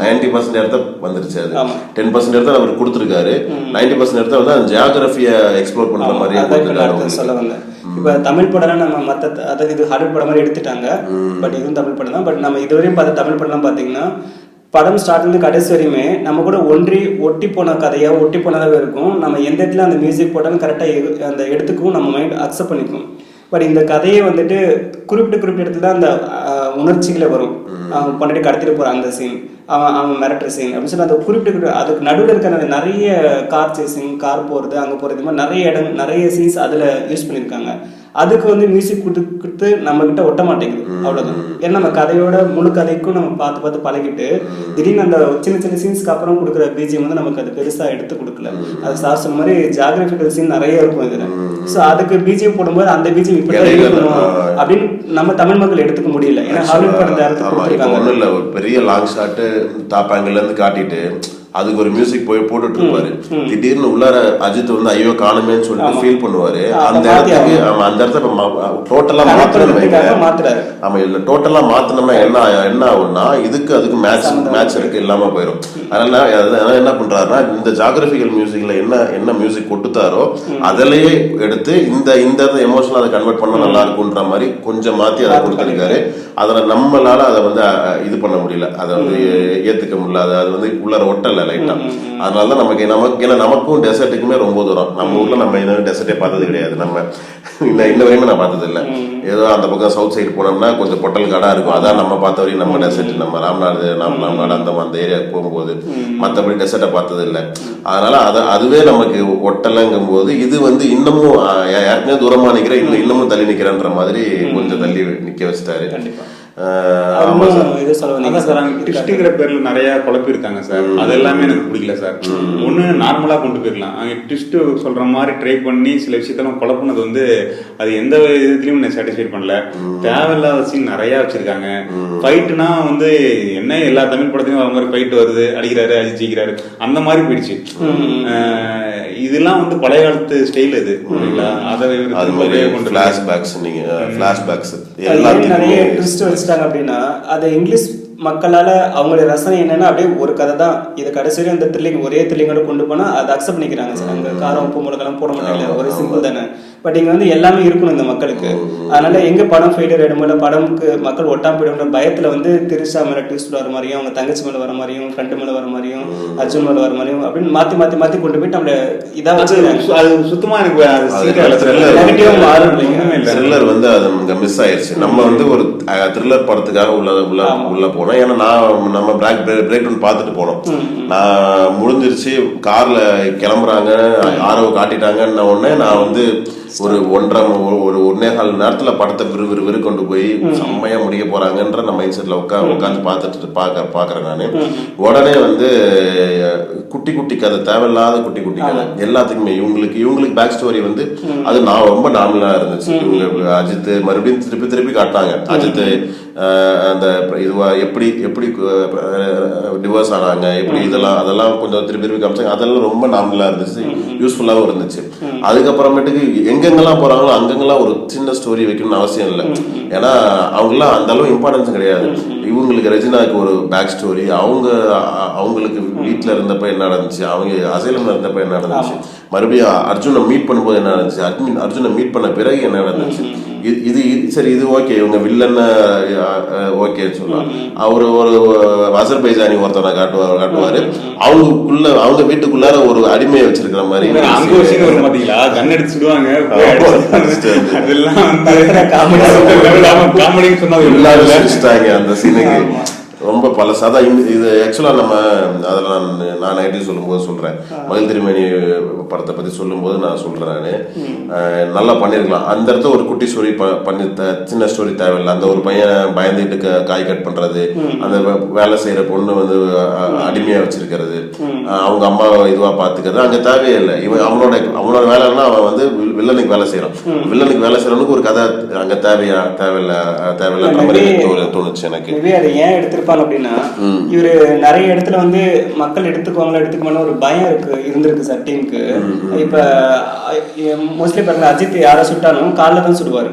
90% இடத்த வந்துருச்சு. அது 10% இடத்த அவர் கொடுத்துருக்காரு. 90% இடத்த வந்து அந்த ஜியாகிரபியை எக்ஸ்ப்ளோர் பண்ற மாதிரி கொடுத்துருக்காரு. இப்ப தமிழ் படம் நம்ம அதாவது இது ஹாலிவுட் படம் மாதிரி எடுத்துட்டாங்க. பட் இதுவும் தமிழ் படம் தான். பட் நம்ம இதுவரையும் பார்த்த தமிழ் படம்லாம் பாத்தீங்கன்னா படம் ஸ்டார்ட்லேருந்து கடைசி வரையுமே நம்ம கூட ஒட்டி போன கதையா ஒட்டி போனதாகவே இருக்கும். நம்ம எந்த இடத்துல அந்த மியூசிக் போட்டாலும் கரெக்டாக அந்த இடத்துக்கும் நம்ம மைண்ட் அக்செப்ட் பண்ணிக்கும். பட் இந்த கதையை வந்துட்டு குறிப்பிட்ட இடத்துல தான் அந்த உணர்ச்சிகளை வரும். அவன் பண்ணிட்டு கடத்திட்டு போகிறான் அந்த சீன், அவன் மிரட்டுற சீன் அப்படின்னு சொல்லி அந்த குறிப்பிட்ட அதுக்கு நடுவில் இருக்கிற நிறைய கார் சேசிங், கார் போகிறது, அங்கே போகிறது, இது மாதிரி நிறைய சீன்ஸ் அதில் யூஸ் பண்ணியிருக்காங்க. அதுக்கு வந்து மியூசிக் கொடுத்து நம்ம கிட்ட ஒட்ட மாட்டேங்குது, அவ்வளவுதான். ஏன்னா நம்ம கதையோட முழு கதைக்கும் நம்ம பார்த்து பழகிட்டு திடீர்னு அந்த சின்ன சீன்ஸ்க்கு அப்புறம் கொடுக்குற பிஜிஎம் வந்து நமக்கு அது பெருசா எடுத்து கொடுக்கல. அது சார் சொன்ன மாதிரி ஜியாகிரபிக்கல் சீன் நிறைய இருக்கும் இதுல. ஸோ அதுக்கு பிஜிஎம் போடும்போது அந்த பிஜிஎம் இப்படி இருக்கணும் அப்படின்னு நம்ம தமிழ் மக்கள் எடுத்துக்க முடியல. ஏன்னா ஹாலிவுட் படத்தை ஒன்றும் இல்லை, ஒரு பெரிய லாங் ஷாட்டு டாப் ஆங்கிள் இருந்து காட்டிட்டு அதுக்கு ஒரு மியூசிக் போட்டுட்டு இருப்பாரு. திடீர்னு உள்ளார அஜித் வந்து ஐயோ காணுமேன்னு சொல்லிட்டு ஃபீல் பண்ணுவாரு. அந்த இடத்த டோட்டலா மாத்துறாரு. ஆமா, இல்ல டோட்டலா மாத்தினோம்னா என்ன ஆகும்னா அதுக்கு மேட்ச் இருக்கு இல்லாம போயிடும். அதனால என்ன பண்றாருன்னா இந்த ஜியாகிரபிக்கல் மியூசிக்ல என்ன மியூசிக் கொடுத்தாரோ அதிலேயே எடுத்து இந்த எமோஷனல் அதை கன்வெர்ட் பண்ண நல்லா இருக்கும்ன்ற மாதிரி கொஞ்சம் மாத்தி அதை கொடுத்திருக்காரு. அதுல நம்மளால அதை வந்து இது பண்ண முடியல, அதை வந்து ஏத்துக்க முடியல. அது வந்து உள்ளார ஒட்டல லைட்டா. அதனாலதான் ஏன்னா நமக்கும் டெசர்ட்டுக்குமே ரொம்ப தூரம். நம்ம ஊர்ல நம்ம எதுவும் டெசர்ட்டே பார்த்தது கிடையாது. நம்ம இன்ன வரையுமே நான் பார்த்தது இல்லை. ஏதோ அந்த பக்கம் சவுத் சைடு போனோம்னா கொஞ்சம் பொட்டல் கடா இருக்கும், அதான் நம்ம பார்த்த வரையும் நம்ம டெசர்ட். நம்ம ராம்நாடு அந்த ஏரியாவுக்கு போகும்போது மற்றபடி டெசர்ட்டை பார்த்தது இல்லை. அதனால அதுவே நமக்கு ஒட்டலைங்கும் போது இது வந்து இன்னமும் யாருக்குமே தூரமா நிக்கிறேன், இன்னமும் தள்ளி நிக்கிறேன்ற மாதிரி கொஞ்சம் தள்ளி நிக்க வச்சுட்டாரு. ட்விஸ்ட்ங்கிற பேர்ல நிறைய குழப்பி இருக்காங்க சார். அது எல்லாமே எனக்கு பிடிக்கல சார். ஒண்ணு நார்மலா கொண்டு போயிடலாம், அங்க ட்விஸ்ட் சொல்ற மாதிரி ட்ரை பண்ணி சில விஷயத்தெல்லாம் குழப்பினது வந்து அது எந்த விதத்திலயும் என்ன சாட்டிஸ்ஃபை பண்ணல. தேவையில்லாத சீன் நிறைய வச்சிருக்காங்க. ஃபைட்னா வந்து என்ன எல்லா தமிழ் படத்தையும் வர மாதிரி ஃபைட் வருது, அடிக்கிறாரு, அடிச்சிக்கிறாரு, அந்த மாதிரி போயிடுச்சு. இதெல்லாம் வந்து பழைய காலத்து ஸ்டைல். இது அதை நிறைய ட்விஸ்ட் வச்சுட்டாங்க அப்படின்னா அது இங்கிலீஷ் மக்களால அவங்களுடைய ரசனை என்னன்னா அப்படியே ஒரு கதை தான். இதை கடைசி வரையும் அந்த த்ரில்லிங் ஒரே த்ரில்லிங்கோட கொண்டு போனா அதை அக்செப்ட் பண்ணிக்கிறாங்க சார். அங்க காரம் உப்பு மிளகெல்லாம் போட மாட்டாங்க, ஒரு சிம்பிள் தானே. பட் இங்க வந்து எல்லாமே இருக்கணும் இந்த மக்களுக்கு. அதனால எங்க படம் ஃபெயிலியர் ஆயிடும்போது படம்க்கு மக்கள் ஒட்டாம போயிடுற பயத்துல வந்து திருஷா மேல ட்விஸ்ட் வர மாதிரியும், அவங்க தங்கச்சி மேல வர மாதிரியும், ஃப்ரெண்ட் மேல வர மாதிரியும், அர்ஜுன் மேல வர மாதிரியும் அப்படின்னு மாத்தி கொண்டு போயிட்டு நம்மள இதா வச்சு அது சுத்தமா த்ரில்லர் வந்து அது மிஸ் ஆயிடுச்சு. நம்ம வந்து ஒரு த்ரில்லர் படத்துக்காக உள்ள போனோம். ஏன்னா நம்ம பிரேக் டவுன் பார்த்துட்டு போனோம். நான் முடிஞ்சிருச்சு, கார்ல கிளம்புறாங்க, ஆரவு காட்டிட்டாங்கன்னு உடனே நான் வந்து ஒரு 1.5 நேரத்துல படத்தை விறு கொண்டு போய் செம்மையா முடிக்க போறாங்கன்ற நம்ம மைண்ட் செட்ல உட்காந்து பார்த்துட்டு பாக்குறேன் நானு. உடனே வந்து குட்டி கதை, தேவையில்லாத குட்டி கதை எல்லாத்துக்குமே இவங்களுக்கு பேக் ஸ்டோரி வந்து அது நான் ரொம்ப நார்மலா இருந்துச்சு. இவங்க அஜித் மறுபடியும் திருப்பி காட்டாங்க. அஜித் அந்த இதுவா எப்படி டிவோர்ஸ் ஆனாங்க, எப்படி அதெல்லாம் கொஞ்சம் திருப்பி காமிச்சாங்க. அதெல்லாம் ரொம்ப நார்மலா இருந்துச்சு, யூஸ்ஃபுல்லாவும் இருந்துச்சு. அதுக்கப்புறமேட்டுக்கு எங்கெங்கெல்லாம் போறாங்களோ அங்கெங்கெல்லாம் ஒரு சின்ன ஸ்டோரி வைக்கணும்னு அவசியம் இல்லை. ஏன்னா அவங்கெல்லாம் அந்த அளவு இம்பார்ட்டன்ஸ் கிடையாது. இவங்களுக்கு ரெஜினாக்கு ஒரு பேக் ஸ்டோரி, அவங்களுக்கு வீட்டுல இருந்தப்ப என்ன நடந்துச்சு, அவங்க அசைலம் இருந்தப்ப என்ன நடந்துச்சு, மறுபடியும் அர்ஜுனை மீட் பண்ணும்போது என்ன நடந்துச்சு, அர்ஜுனை மீட் பண்ண பிறகு என்ன நடந்துச்சு, இது சரி இது ஓகே, இவங்க வில்லன் ஓகேன்னு சொல்லலாம். அவரு ஒரு அசர்பைஜானி ஒருத்தனை காட்டுவாரு, அவங்க வீட்டுக்குள்ளார ஒரு அடிமையை வச்சிருக்கிற மாதிரி கன் அடிச்சுடுவாங்க. அந்த சீனுக்கு ரொம்ப பழசாதான். இது ஆக்சுவலா நம்ம அதில் நான் நைட்டு சொல்லும்போது சொல்றேன், மகிழ் திருமேனி படத்தை பத்தி சொல்லும்போது நான் சொல்றேன், நல்லா பண்ணிருக்கலாம். அந்த இடத்துல ஒரு குட்டி ஸ்டோரி பண்ணி, சின்ன ஸ்டோரி தேவையில்லை. அந்த ஒரு பையன் பயந்துட்டு காய் கட் பண்றது, அந்த வேலை செய்யற பொண்ணு வந்து அடிமையா வச்சிருக்கிறது, அவங்க அம்மா இதுவா பாத்துக்கிறது அங்க தேவையே இல்லை. இவன் அவனோட வேலைன்னா அவன் வந்து வில்லனுக்கு வேலை செய்யறான். வில்லனுக்கு வேலை செய்யறவனுக்கு ஒரு கதை அங்க தேவையில்லைன்ற மாதிரி தோணுச்சு எனக்கு. ஏன் அப்படின்னா இவரு நிறைய இடத்துல வந்து மக்கள் எடுத்துக்குவாங்களா ஒரு பயம் இருந்திருக்கு சார் டீமுக்கு. இப்ப மோஸ்ட்லி பாருங்க, அஜித் யாரை சுட்டாலும் காலில் தான் சுடுவாரு,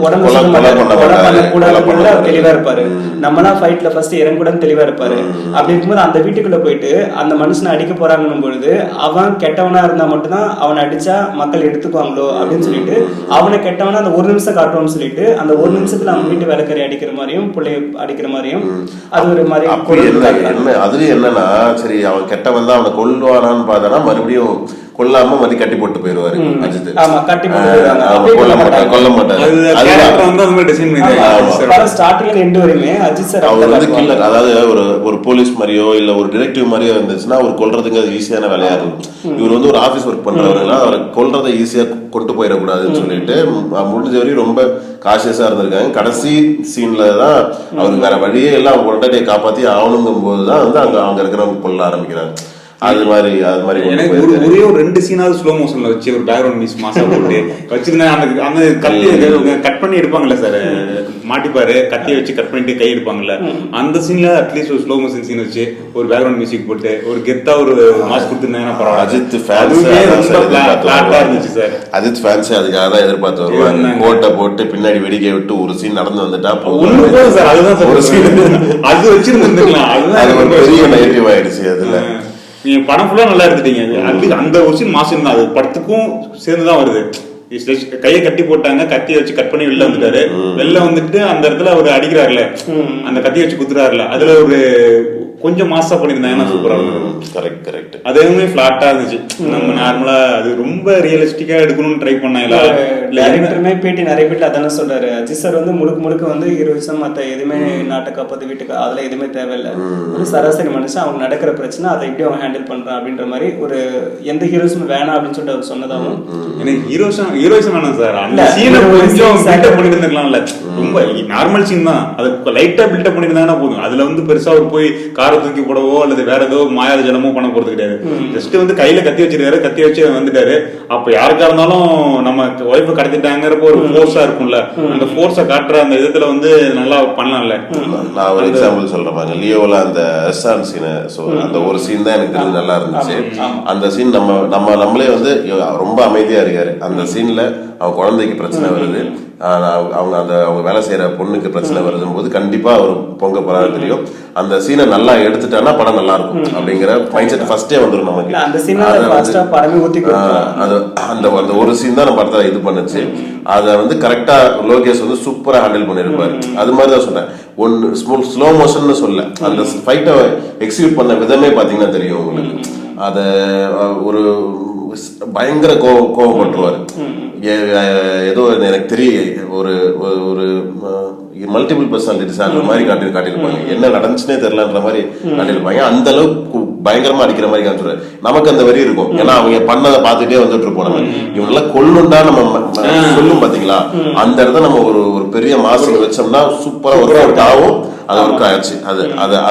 உடம்பு கூட தெளிவா இருப்பாரு. நம்மளாம் ஃபைட்ல ஃபர்ஸ்ட் இறங்கூட தெளிவா இருப்பாரு. அப்படி இருக்கும்போது அந்த வீட்டுக்குள்ள போயிட்டு அந்த மனுஷனை அடிக்க போறாங்கன்னும் பொழுது அவன் கெட்டவனா இருந்தா மட்டும்தான் அவனை அடிச்சா மக்கள் எடுத்துக்குவாங்களோ அப்படின்னு சொல்லிட்டு அவனை கெட்டவனா அந்த ஒரு நிமிஷம் காட்டுவோம்னு சொல்லிட்டு அந்த ஒரு நிமிஷத்துல அவன் வீட்டு வேலைக்காரி அடிக்கிற மாதிரியும் பிள்ளைய அடிக்கிற மாதிரியும் அது ஒரு மாதிரி. அதுலயும் என்னன்னா, சரி அவன் கெட்டவன் தான், அவனை கொல்லுவானான்னு பார்த்தா மறுபடியும் கொல்லாம மதி கட்டி போட்டு போயிருவாரு அஜித். கொல்ல மாட்டாரு. அதாவது ஒரு போலீஸ் மாதிரியோ இல்ல ஒரு டிடெக்டிவ் மாதிரியோ இருந்துச்சுன்னா அவர் கொல்றதுக்கு அது ஈஸியான வேலையா இருக்கும். இவர் வந்து ஒரு ஆபீஸ் ஒர்க் பண்றவர்களா அவரை கொல்றதை ஈஸியா கொண்டு போயிடக்கூடாதுன்னு சொல்லிட்டு முடிஞ்ச வரையும் ரொம்ப காஷியஸா இருந்திருக்காங்க. கடைசி சீன்ல தான் அவருக்கு வேற வழியே எல்லாம் பொண்டாட்டியை காப்பாத்தி ஆகணுங்கும் போதுதான் வந்து அங்க இருக்கிறவங்க கொல்ல ஆரம்பிக்கிறாங்க. அது மாதிரி எனக்கு ஒரே ஒரு 2 சீனாவது ஸ்லோ மோஷன்ல வச்சு ஒரு பேக்ரவுண்ட் மியூசிக் மாசா போட்டு வச்சிருந்தேன். அந்த கத்தி கட் பண்ணி எடுப்பாங்கல்ல சார், மாட்டிப்பாரு கத்தியை வச்சு கட் பண்ணிட்டு கை எடுப்பாங்கல்ல, அந்த சீன்ல அட்லீஸ்ட் ஒரு ஸ்லோ மோஷன் சீன் வச்சு ஒரு பேக்ரவுண்ட் மியூசிக் போட்டு ஒரு கெத்தா ஒரு மாஸ் கொடுத்துருந்தாங்கன்னா பரவாயில்ல. அஜித் இருந்துச்சு சார். அஜித் ஃபேன்ஸ் அதுக்காக தான் எதிர்பார்த்து வருவாங்க. கோட்டை போட்டு பின்னாடி வெடிக்கை விட்டு ஒரு சீன் நடந்து வந்துட்டா சார், அதுதான் ஒரு சீன் அது வச்சிருந்துருக்கலாம். அதுதான் ஒரு பெரிய நெகட்டிவ் ஆயிடுச்சு. அதுல நீங்க படம் ஃபுல்லா நல்லா எடுத்துட்டீங்க. அந்த ஒரு சீன் மாசம் தான், அது படத்துக்கும் சேர்ந்துதான் வருது. கையை கட்டி போட்டாங்க, கத்தியை வச்சு கட் பண்ணி வெளில வந்துட்டாரு. வெளில வந்துட்டு அந்த இடத்துல அவர் அடிக்கிறாருல, அந்த கத்தியை வச்சு குத்துறாருல, அதுல ஒரு கொஞ்சம் மாசா பண்ணிருந்தாங்கன்னா சூப்பரா இருக்கும். கரெக்ட். அதுவுமே பிளாட்டா இருந்துச்சு. நம்ம நார்மலா அது ரொம்ப ரியலிஸ்டிக்கா எடுக்கணும்னு ட்ரை பண்ணாங்களா. டைரக்டருமே பேட்டி நிறைய பேட்டி அதான சொல்றாரு, அஜித் சார் வந்து முழுக்க வந்து ஹீரோயிசம் மத்த எதுவுமே நாட்டை காப்பாத்து வீட்டுக்கு அதுல எதுவுமே தேவையில்லை, ஒரு சராசரி மனுஷன் அவங்க நடக்கிற பிரச்சனை அதை எப்படி அவன் ஹேண்டில் பண்றான் அப்படின்ற மாதிரி ஒரு எந்த ஹீரோயிசம் வேணாம் அப்படின்னு சொல்லிட்டு அவர் சொன்னதாகவும். எனக்கு ஹீரோயிசம் வேணாம் சார், அந்த சீனை கொஞ்சம் பில்டப் பண்ணிட்டு இருந்திருக்கலாம்ல. ரொம்ப நார்மல் சீன் தான், அது லைட்டா பில்டப் பண்ணிருந்தாங்கன்னா போதும். அதுல வந்து பெருசா ஒரு போய் காரை தூக்கி போடவோ அல்லது வேற ஏதோ மாயாத ஜனமோ பண்ண போறது கிடையாது. ஜஸ்ட் வந்து கையில கத்தி வச்சிருக்காரு, கத்தி வச்சு வந்துட்டாரு. அப்ப யாருக்கா இருந்தாலும் நம்ம ஒய்ஃபை கடத்திட்டாங்கிறப்ப ஒரு ஃபோர்ஸா இருக்கும்ல, அந்த ஃபோர்ஸை காட்டுற அந்த விதத்துல வந்து நல்லா பண்ணலாம்ல. நான் ஒரு எக்ஸாம்பிள் சொல்றேன், லியோல அந்த ரெஸ்டாரண்ட் சீன், அந்த ஒரு சீன் தான் எனக்கு தெரிஞ்சு நல்லா இருந்துச்சு. அந்த சீன் நம்மளே வந்து ரொம்ப அமைதியா இருக்காரு. அந்த சீன்ல அவன் குழந்தைக்கு பிரச்சனை வருது, அவங்க வேலை செய்யற பொண்ணுக்கு பிரச்சனை வருதும் போது கண்டிப்பா அவர் பொங்க போறாரு தெரியும். அந்த சீனை நல்லா எடுத்துட்டானா படம் நல்லா இருக்கும் அப்படிங்கிற மைண்ட் செட் ஃபர்ஸ்டே வந்துடும் நமக்கு. அந்த ஒரு சீன் தான் நம்ம படத்துல இது பண்ணுச்சு. அதை வந்து கரெக்டா லோகேஷ் வந்து சூப்பரா ஹேண்டில் பண்ணிருப்பாரு. அது மாதிரிதான் சொன்னேன், ஒன்னு ஸ்லோ மோஷன் சொல்ல, அந்த ஃபைட்டை எக்ஸிக்யூட் பண்ண விதமே பாத்தீங்கன்னா தெரியும் உங்களுக்கு. அத ஒரு பயங்கர கோவப்பட்டுருவாரு. ஏதோ எனக்கு தெரியும் ஒரு ஒரு மல்டிபிள் பர்சனாலிட்டிஸ் அந்த மாதிரி காட்டியிருப்பாங்க. என்ன நடந்துச்சுன்னே தெரியலன்ற மாதிரி காட்டியிருப்பாங்க. அந்த அளவுக்கு பயங்கரமா அடிக்கிற மாதிரி காமிச்சிருவாரு. நமக்கு அந்த வரி இருக்கும், ஏன்னா அவங்க பண்ணதை பார்த்துட்டே வந்துட்டு இருப்போம். நம்ம இவங்கெல்லாம் கொல்லுண்டா நம்ம சொல்லும் பாத்தீங்களா, அந்த இடத்த நம்ம ஒரு பெரிய மாசம் வச்சோம்னா சூப்பரா ஒர்க் அவுட் ஆகும். அது ஒர்க் ஆயிடுச்சு.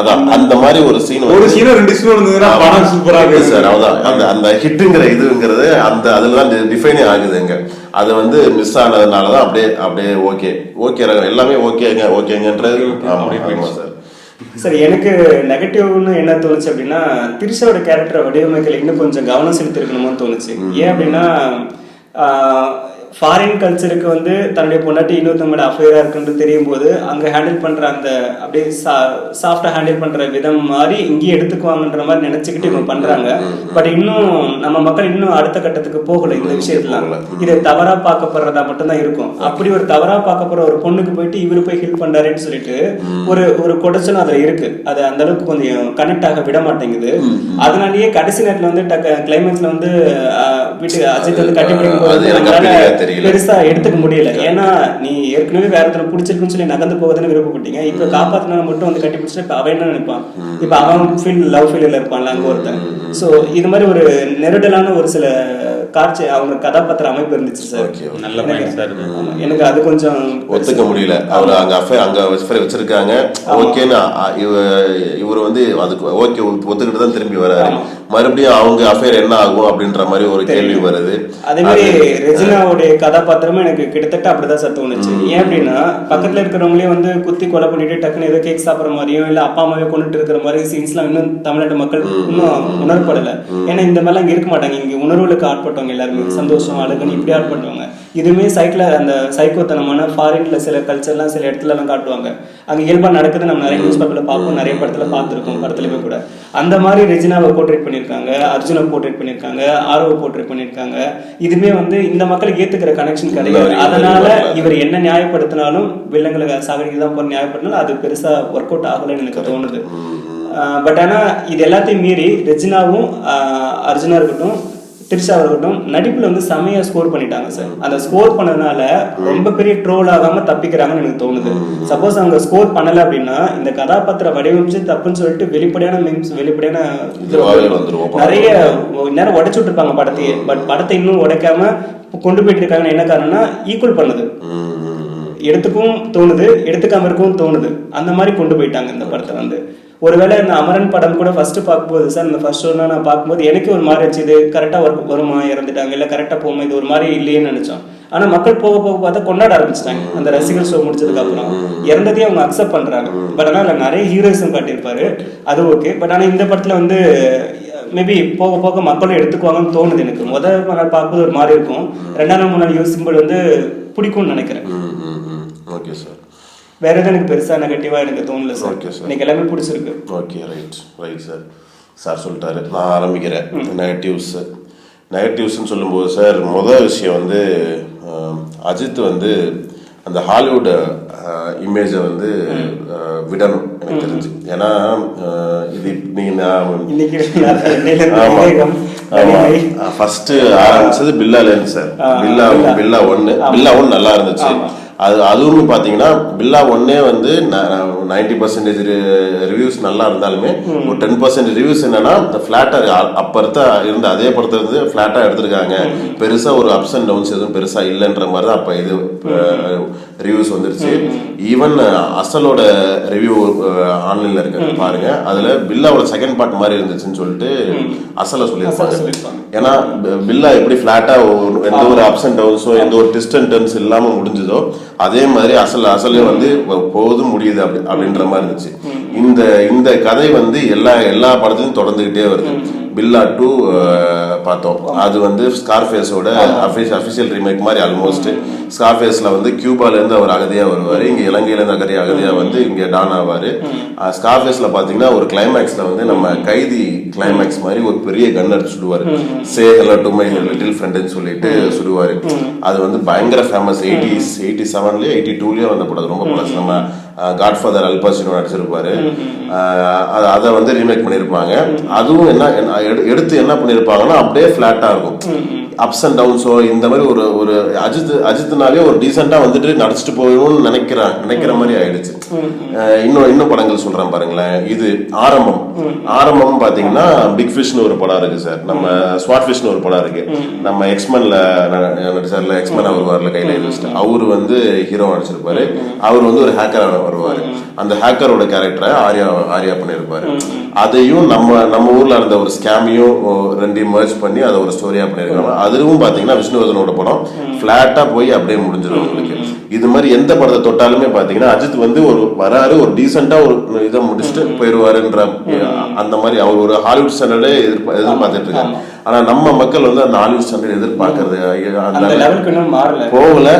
அதான் அந்த மாதிரி ஒரு சீன், ஒரு சீன் 2 சீன் இருந்ததுன்னா படம் சூப்பரா இருக்கு சார். அதான் அந்த ஹிட்டுங்கிற இதுங்கிறது அந்த அதுலதான் டிஃபைனே ஆகுதுங்க. அது வந்து மிஸ் ஆனதுனாலதான் அப்படியே ஓகே எல்லாமே ஓகேங்கன்றது. சார் சரி, எனக்கு நெகட்டிவ்னு என்ன தோணுச்சு அப்படின்னா, திரிஷாவோட கேரக்டரை வடிவமைக்கல இன்னும் கொஞ்சம் கவனம் செலுத்திருக்கணுமோன்னு தோணுச்சு. ஏன் அப்படின்னா ஃபாரின் கல்ச்சருக்கு வந்து தன்னுடைய பொண்டாட்டி இன்னொருத்தவங்களோட அஃபேரா இருக்குன்னு தெரியும் போது அங்க ஹேண்டில் பண்ற அந்த அப்படியே சாஃப்டா ஹேண்டில் பண்ற விதம் மாதிரி இங்கேயே எடுத்துக்குவாங்கன்ற மாதிரி நினைச்சுக்கிட்டு இவங்க பண்றாங்க. பட் இன்னும் நம்ம மக்கள் இன்னும் அடுத்த கட்டத்துக்கு போகல இந்த விஷயத்துல. இதை தவறா பார்க்கப்படுறதா மட்டும்தான் இருக்கும். அப்படி ஒரு தவறா பார்க்கப்படுற ஒரு பொண்ணுக்கு போயிட்டு இவரு போய் ஹெல்ப் பண்றாருன்னு சொல்லிட்டு ஒரு கொடைச்சலும் அதுல இருக்கு. அது அந்த அளவுக்கு கொஞ்சம் கனெக்ட் ஆக விட மாட்டேங்குது. அதனாலேயே கடைசி நேரத்துல வந்து கிளைமேக்ஸ்ல வந்து வீட்டுக்கு அஜித் வந்து கட்டிப்பிடிக்கும் போது பெருசா எடுத்துக்க முடியல. ஏன்னா நீ ஏற்கனவே வேற ஒருத்தர் பிடிச்சிருக்குன்னு சொல்லி நகர்ந்து போகுதுன்னு விருப்பப்பட்டீங்க. இப்ப காப்பாத்தினா மட்டும் வந்து கட்டி பிடிச்சிட்டு இப்ப அவன் என்ன நினைப்பான்? இப்ப அவன் லவ் ஃபீல்ல இருப்பான்ல அங்க ஒருத்தன். சோ இது மாதிரி ஒரு நெருடலான ஒரு சில காட்சி அவங்க கதாபாத்திர அமைப்பு இருந்துச்சு சார். நல்ல சார். எனக்கு அது கொஞ்சம் ஒத்துக்க முடியல. அவர் அங்க வச்சிருக்காங்க ஓகேன்னு இவர் வந்து அதுக்கு ஓகே ஒத்துக்கிட்டு தான் திரும்பி வராரு. மறுபடியும் அவங்க அஃபேர் என்ன ஆகும் அப்படின்ற மாதிரி ஒரு கேள்வி வருது. அதே மாதிரி ரெஜினாவுடைய கதாபாத்திரமும் எனக்கு கிட்டத்தட்ட அப்படிதான் சார் தோணுச்சு. ஏன் அப்படின்னா பக்கத்துல இருக்கிறவங்களே வந்து குத்தி கொலை பண்ணிட்டு டக்குன்னு ஏதோ கேக் சாப்பிட்ற மாதிரியும் இல்ல அப்பா அம்மாவே கொண்டுட்டு இருக்கிற மாதிரி சீன்ஸ் எல்லாம் இன்னும் தமிழ்நாட்டு மக்கள் இன்னும் உணர்படல. ஏன்னா இந்த மாதிரிலாம் இங்க இருக்க மாட்டாங்க. இங்க உணர்வுகளுக்கு ஆட்பட்டவங்க எல்லாருமே சந்தோஷம் அழகுன்னு இப்படி ஆட்பட்டவங்க. இதுவுமே சைக்கிள் அந்த சைக்கோத்தனமான ஃபாரின்ல சில கல்ச்சர்லாம் சில இடத்துல எல்லாம் காட்டுவாங்க. அங்க இயல்பா நடக்குது. நம்ம நிறைய நியூஸ் பேப்பர்ல பார்ப்போம், நிறைய படத்துல பார்த்துருக்கோம், படத்துலயுமே கூட. அந்த மாதிரி ரெஜினாவை போர்ட்ரேட் பண்ணியிருக்காங்க, அர்ஜுனை போர்ட்ரேட் பண்ணியிருக்காங்க, ஆரோவை போர்ட்ரேட் பண்ணியிருக்காங்க. இதுமே வந்து இந்த மக்களுக்கு ஏத்துக்கிற கனெக்ஷன் கிடையாது. அதனால இவர் என்ன நியாயப்படுத்தினாலும் வில்லங்களை சாகடிக்கு தான் போற நியாயப்படுத்தினாலும் அது பெருசா ஒர்க் அவுட் ஆகலைன்னு எனக்கு தோணுது. பட் ஆனா இது எல்லாத்தையும் மீறி ரெஜினாவும் அர்ஜுனா இருக்கட்டும் திரிஷா இருக்கட்டும் நடிப்புல வந்து செமையா ஸ்கோர் பண்ணிட்டாங்க சார். அந்த ஸ்கோர் பண்ணதுனால ரொம்ப பெரிய ட்ரோல் ஆகாம தப்பிக்கிறாங்கன்னு எனக்கு தோணுது. சப்போஸ் அவங்க ஸ்கோர் பண்ணல அப்படின்னா இந்த கதாபாத்திர வடிவமைச்சு தப்புன்னு சொல்லிட்டு வெளிப்படையான மீம்ஸ் வெளிப்படையான நிறைய நேரம் உடைச்சு விட்டுருப்பாங்க படத்தையே. பட் படத்தை இன்னும் உடைக்காம கொண்டு போயிட்டு இருக்காங்கன்னு என்ன காரணம்னா ஈக்குவல் பண்ணுது. எடுத்துக்கும் தோணுது, எடுத்துக்காம இருக்கவும் தோணுது. அந்த மாதிரி கொண்டு போயிட்டாங்க இந்த படத்தை வந்து. ஒருவேளை இந்த அமரன் படம் கூட ஃபர்ஸ்ட் பார்க்கும்போது சார் இந்த ஃபர்ஸ்ட் ஒன்னா நான் பார்க்கும்போது எனக்கு ஒரு மாதிரி இருந்துச்சு. இது கரெக்டா வருமா, இறந்துட்டாங்க இல்ல கரெக்டா போகுமா, இது ஒரு மாதிரி இல்லையேன்னு நினைச்சோம். ஆனா மக்கள் போக போக பார்த்தா கொண்டாட ஆரம்பிச்சிட்டாங்க. அந்த ரசிகர் ஷோ முடிச்சதுக்கு அப்புறம் இறந்ததையும் அவங்க அக்செப்ட் பண்றாங்க. பட் ஆனா நிறைய ஹீரோயிசம் காட்டியிருப்பாரு, அது ஓகே. பட் ஆனா இந்த படத்துல வந்து மேபி போக போக மக்களும் எடுத்துக்குவாங்கன்னு தோணுது எனக்கு. முதல் நாள் பார்க்கும்போது ஒரு மாதிரி இருக்கும், ரெண்டாம் நாள் மூணு நாள் யோசிக்கும்போது வந்து பிடிக்கும்னு நினைக்கிறேன். Okay sir. வேற எதுவும் எனக்கு பெருசா நெகட்டிவா எனக்கு தோணல சார். Okay sir. எனக்கு எல்லாமே பிடிச்சிருக்கு. Okay right sir. சார் சொல்லிட்டாரு, நான் ஆரம்பிக்கிறேன். நெகட்டிவ்ஸ்ன்னு சொல்லும்போது சார் முதல் விஷயம் வந்து அஜித் வந்து அந்த ஹாலிவுட் இமேஜை வந்து விடணும் எனக்கு தெரிஞ்சு. ஏன்னா இது ஃபர்ஸ்ட் ஆரம்பிச்சது பில்லாலேருந்து சார். பில்லா ஒன்னு நல்லா இருந்துச்சு. அதுவும் பாத்தீங்கன்னா பில்லா ஒன்னே வந்து 90% ரிவ்யூஸ் நல்லா இருந்தாலுமே ஒரு 10% ரிவ்யூஸ் என்னன்னா பிளாட்டா அப்ப இருந்த அதே படத்துல இருந்து பிளாட்டா எடுத்திருக்காங்க. பெருசா ஒரு அப்ஸ் அண்ட் டவுன்ஸ் எதுவும் பெருசா இல்லைன்ற மாதிரி தான் அப்ப இது ரிவ்யூஸ் வந்துருச்சு. ஈவன் அசலோட ரிவ்யூ ஆன்லைன்ல இருக்கு பாருங்க, அதுல பில்லாவோட செகண்ட் பார்ட் மாதிரி இருந்துச்சுன்னு சொல்லிட்டு அசல சொல்லியிருப்பாங்க. ஏன்னா பில்லா எப்படி பிளாட்டா எந்த ஒரு அப்ஸ் அண்ட் டவுன்ஸோ எந்த ஒரு ட்விஸ்ட் அண்ட் டர்ன்ஸ் இல்லாம முடிஞ்சதோ அதே மாதிரி அசலே வந்து போதும் முடியுது அப்படின்ற மாதிரி இருந்துச்சு. இந்த கதை வந்து எல்லா படத்தையும் தொடர்ந்துகிட்டே வருது. பில்லா 2 பார்த்தோம், அது வந்து ஸ்கார்ஃபேஸோட அபிஷியல் ரீமேக் மாதிரி. ஆல்மோஸ்ட் ஸ்கார்ஃபேஸ்ல வந்து கியூபால இருந்து அவர் அகதியா வருவாரு, இங்க இலங்கையில இருந்து அகதியா வந்து இங்க டான் ஆவாரு. ஸ்கார்ஃபேஸ்ல பாத்தீங்கன்னா ஒரு கிளைமேக்ஸ்ல வந்து நம்ம கைதி கிளைமேக்ஸ் மாதிரி ஒரு பெரிய கன் அடிச்சு சுடுவாரு. Say hello to my little ஃப்ரெண்ட்னு சொல்லிட்டு சுடுவாரு. அது வந்து பயங்கர ஃபேமஸ். 87லயோ 82லயோ வந்த படம், ரொம்ப பழசு. நம்ம காட்ஃபாதர் அல்பாசினோ நடிச்சிருப்பாரு. அதை வந்து ரீமேக் பண்ணிருப்பாங்க. அதுவும் எடுத்து என்ன பண்ணிருப்பாங்கன்னா அப்படியே பிளாட்டா இருக்கும். அப்ஸ் அண்ட் டவுன்ஸோ இந்த மாதிரி ஒரு அஜித்னாலே ஒரு டீசெண்டா வந்துட்டு நடிச்சிட்டு போகணும்னு நினைக்கிற மாதிரி ஆயிடுச்சு. இன்னும் படங்கள் சொல்றேன் பாருங்களேன். இது ஆரம்பம் பாத்தீங்கன்னா பிக் ஃபிஷ்னு ஒரு படம் இருக்கு சார். நம்ம ஸ்வாட் ஃபிஷ்னு ஒரு படம் இருக்கு. நம்ம எக்ஸ்மென்ல நடிச்சார்ல, எக்ஸ்மென் அவர் வரல கையில வச்சுட்டு அவரு வந்து ஹீரோ நடிச்சிருப்பாரு. அவர் வந்து ஒரு ஹேக்கர் வருவாரு. அந்த ஹேக்கரோட கேரக்டரை ஆரியா பண்ணிருப்பாரு. அதையும் நம்ம ஊர்ல இருந்த ஒரு ஸ்கேமையும் ரெண்டையும் மர்ஜ் பண்ணி அதை ஒரு ஸ்டோரியா பண்ணிருக்காங்க. அதுவும் பாத்தீங்கன்னா விஷ்ணுவர்தனோட படம் பிளாட்டா போய் அப்படியே முடிஞ்சிடும் உங்களுக்கு. இது மாதிரி எந்த படத்தை தொட்டாலுமே பாத்தீங்கன்னா அஜித் வந்து ஒரு வராரு, ஒரு டீசெண்டா ஒரு இதை முடிச்சுட்டு போயிடுவாருன்ற அந்த மாதிரி அவர் ஒரு ஹாலிவுட் ஸ்டாண்டர்டே எதிர்பார்த்துட்டு இருக்காரு. ஆனா நம்ம மக்கள் வந்து அந்த ஹாலிவுட் ஸ்டாண்டர்ட் எதிர்பார்க்கறது போகல.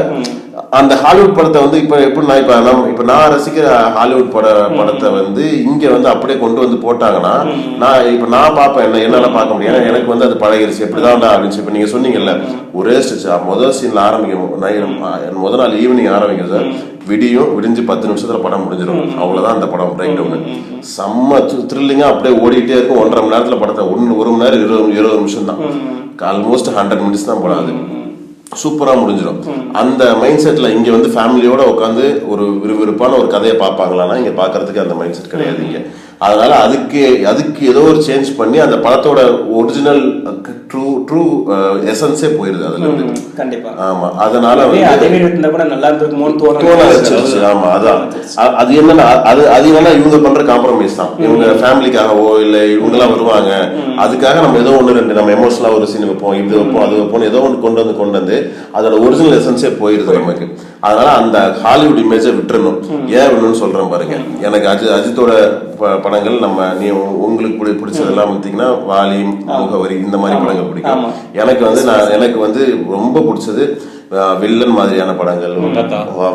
அந்த ஹாலிவுட் படத்தை வந்து இப்ப எப்படின்னா இப்ப நான் ரசிக்கிற ஹாலிவுட் படத்தை வந்து இங்க வந்து அப்படியே கொண்டு வந்து போட்டாங்கன்னா நான் பார்ப்பேன், என்னால பார்க்க முடியும். எனக்கு வந்து அது பழகிருச்சு, எப்படிதான் அப்படின்னு இப்ப நீங்க சொன்னீங்கல்ல, ஒரே ஸ்டிச் முதல் சீன்ல ஆரம்பிக்கும், முதல் நாள் ஈவினிங் ஆரம்பிக்கும் சார், விடிஞ்சு 10 நிமிஷத்துல படம் முடிஞ்சிடும். அவ்வளவுதான் அந்த படம் பிரேக் டவுன். செம்ம த்ரில்லிங்கா அப்படியே ஓடிட்டே இருக்கும். 1.5 மணி நேரத்துல படத்தை 1 மணி நேரம் 20 நிமிஷம் தான், ஆல்மோஸ்ட் 100 மினிட்ஸ் தான் படம். அது சூப்பரா முடிஞ்சிடும். அந்த மைண்ட் செட்ல இங்க வந்து ஃபேமிலியோட உட்காந்து ஒரு விறுவிறுப்பான ஒரு கதையை பார்ப்பாங்களான்னா இங்க பாக்குறதுக்கு அந்த மைண்ட் செட் கிடையாது இங்க. அதனால அதுக்கு ஏதோ ஒரு சேஞ்ச் பண்ணி அந்த படத்தோட ஒரிஜினல் ட்ரூ எசன்ஸே போயிருது அதுல இருந்து. கண்டிப்பா. ஆமா, அதனால ஆமா, அதான் அது என்னன்னா அது என்னன்னா இவங்க பண்ற காம்ப்ரமைஸ் தான். இவங்க ஃபேமிலிக்காகவோ இல்ல இவங்க எல்லாம் வருவாங்க, அதுக்காக நம்ம ஏதோ 1-2 நம்ம எமோஷனலா ஒரு சீன் வைப்போம், இது வைப்போம், அது வைப்போம், ஏதோ ஒன்று கொண்டு வந்து அதோட ஒரிஜினல் எசன்ஸே போயிருது நமக்கு. அதனால அந்த ஹாலிவுட் இமேஜை விட்டுறணும். ஏன் வேணும்னு சொல்றேன் பாருங்க. எனக்கு அஜித்தோட படங்கள் உங்களுக்கு பிடிச்சதெல்லாம் பார்த்தீங்கன்னா வாலி, முகவரி, இந்த மாதிரி படங்கள் பிடிக்கும். எனக்கு வந்து ரொம்ப பிடிச்சது வில்லன் மாதிரியான படங்கள்,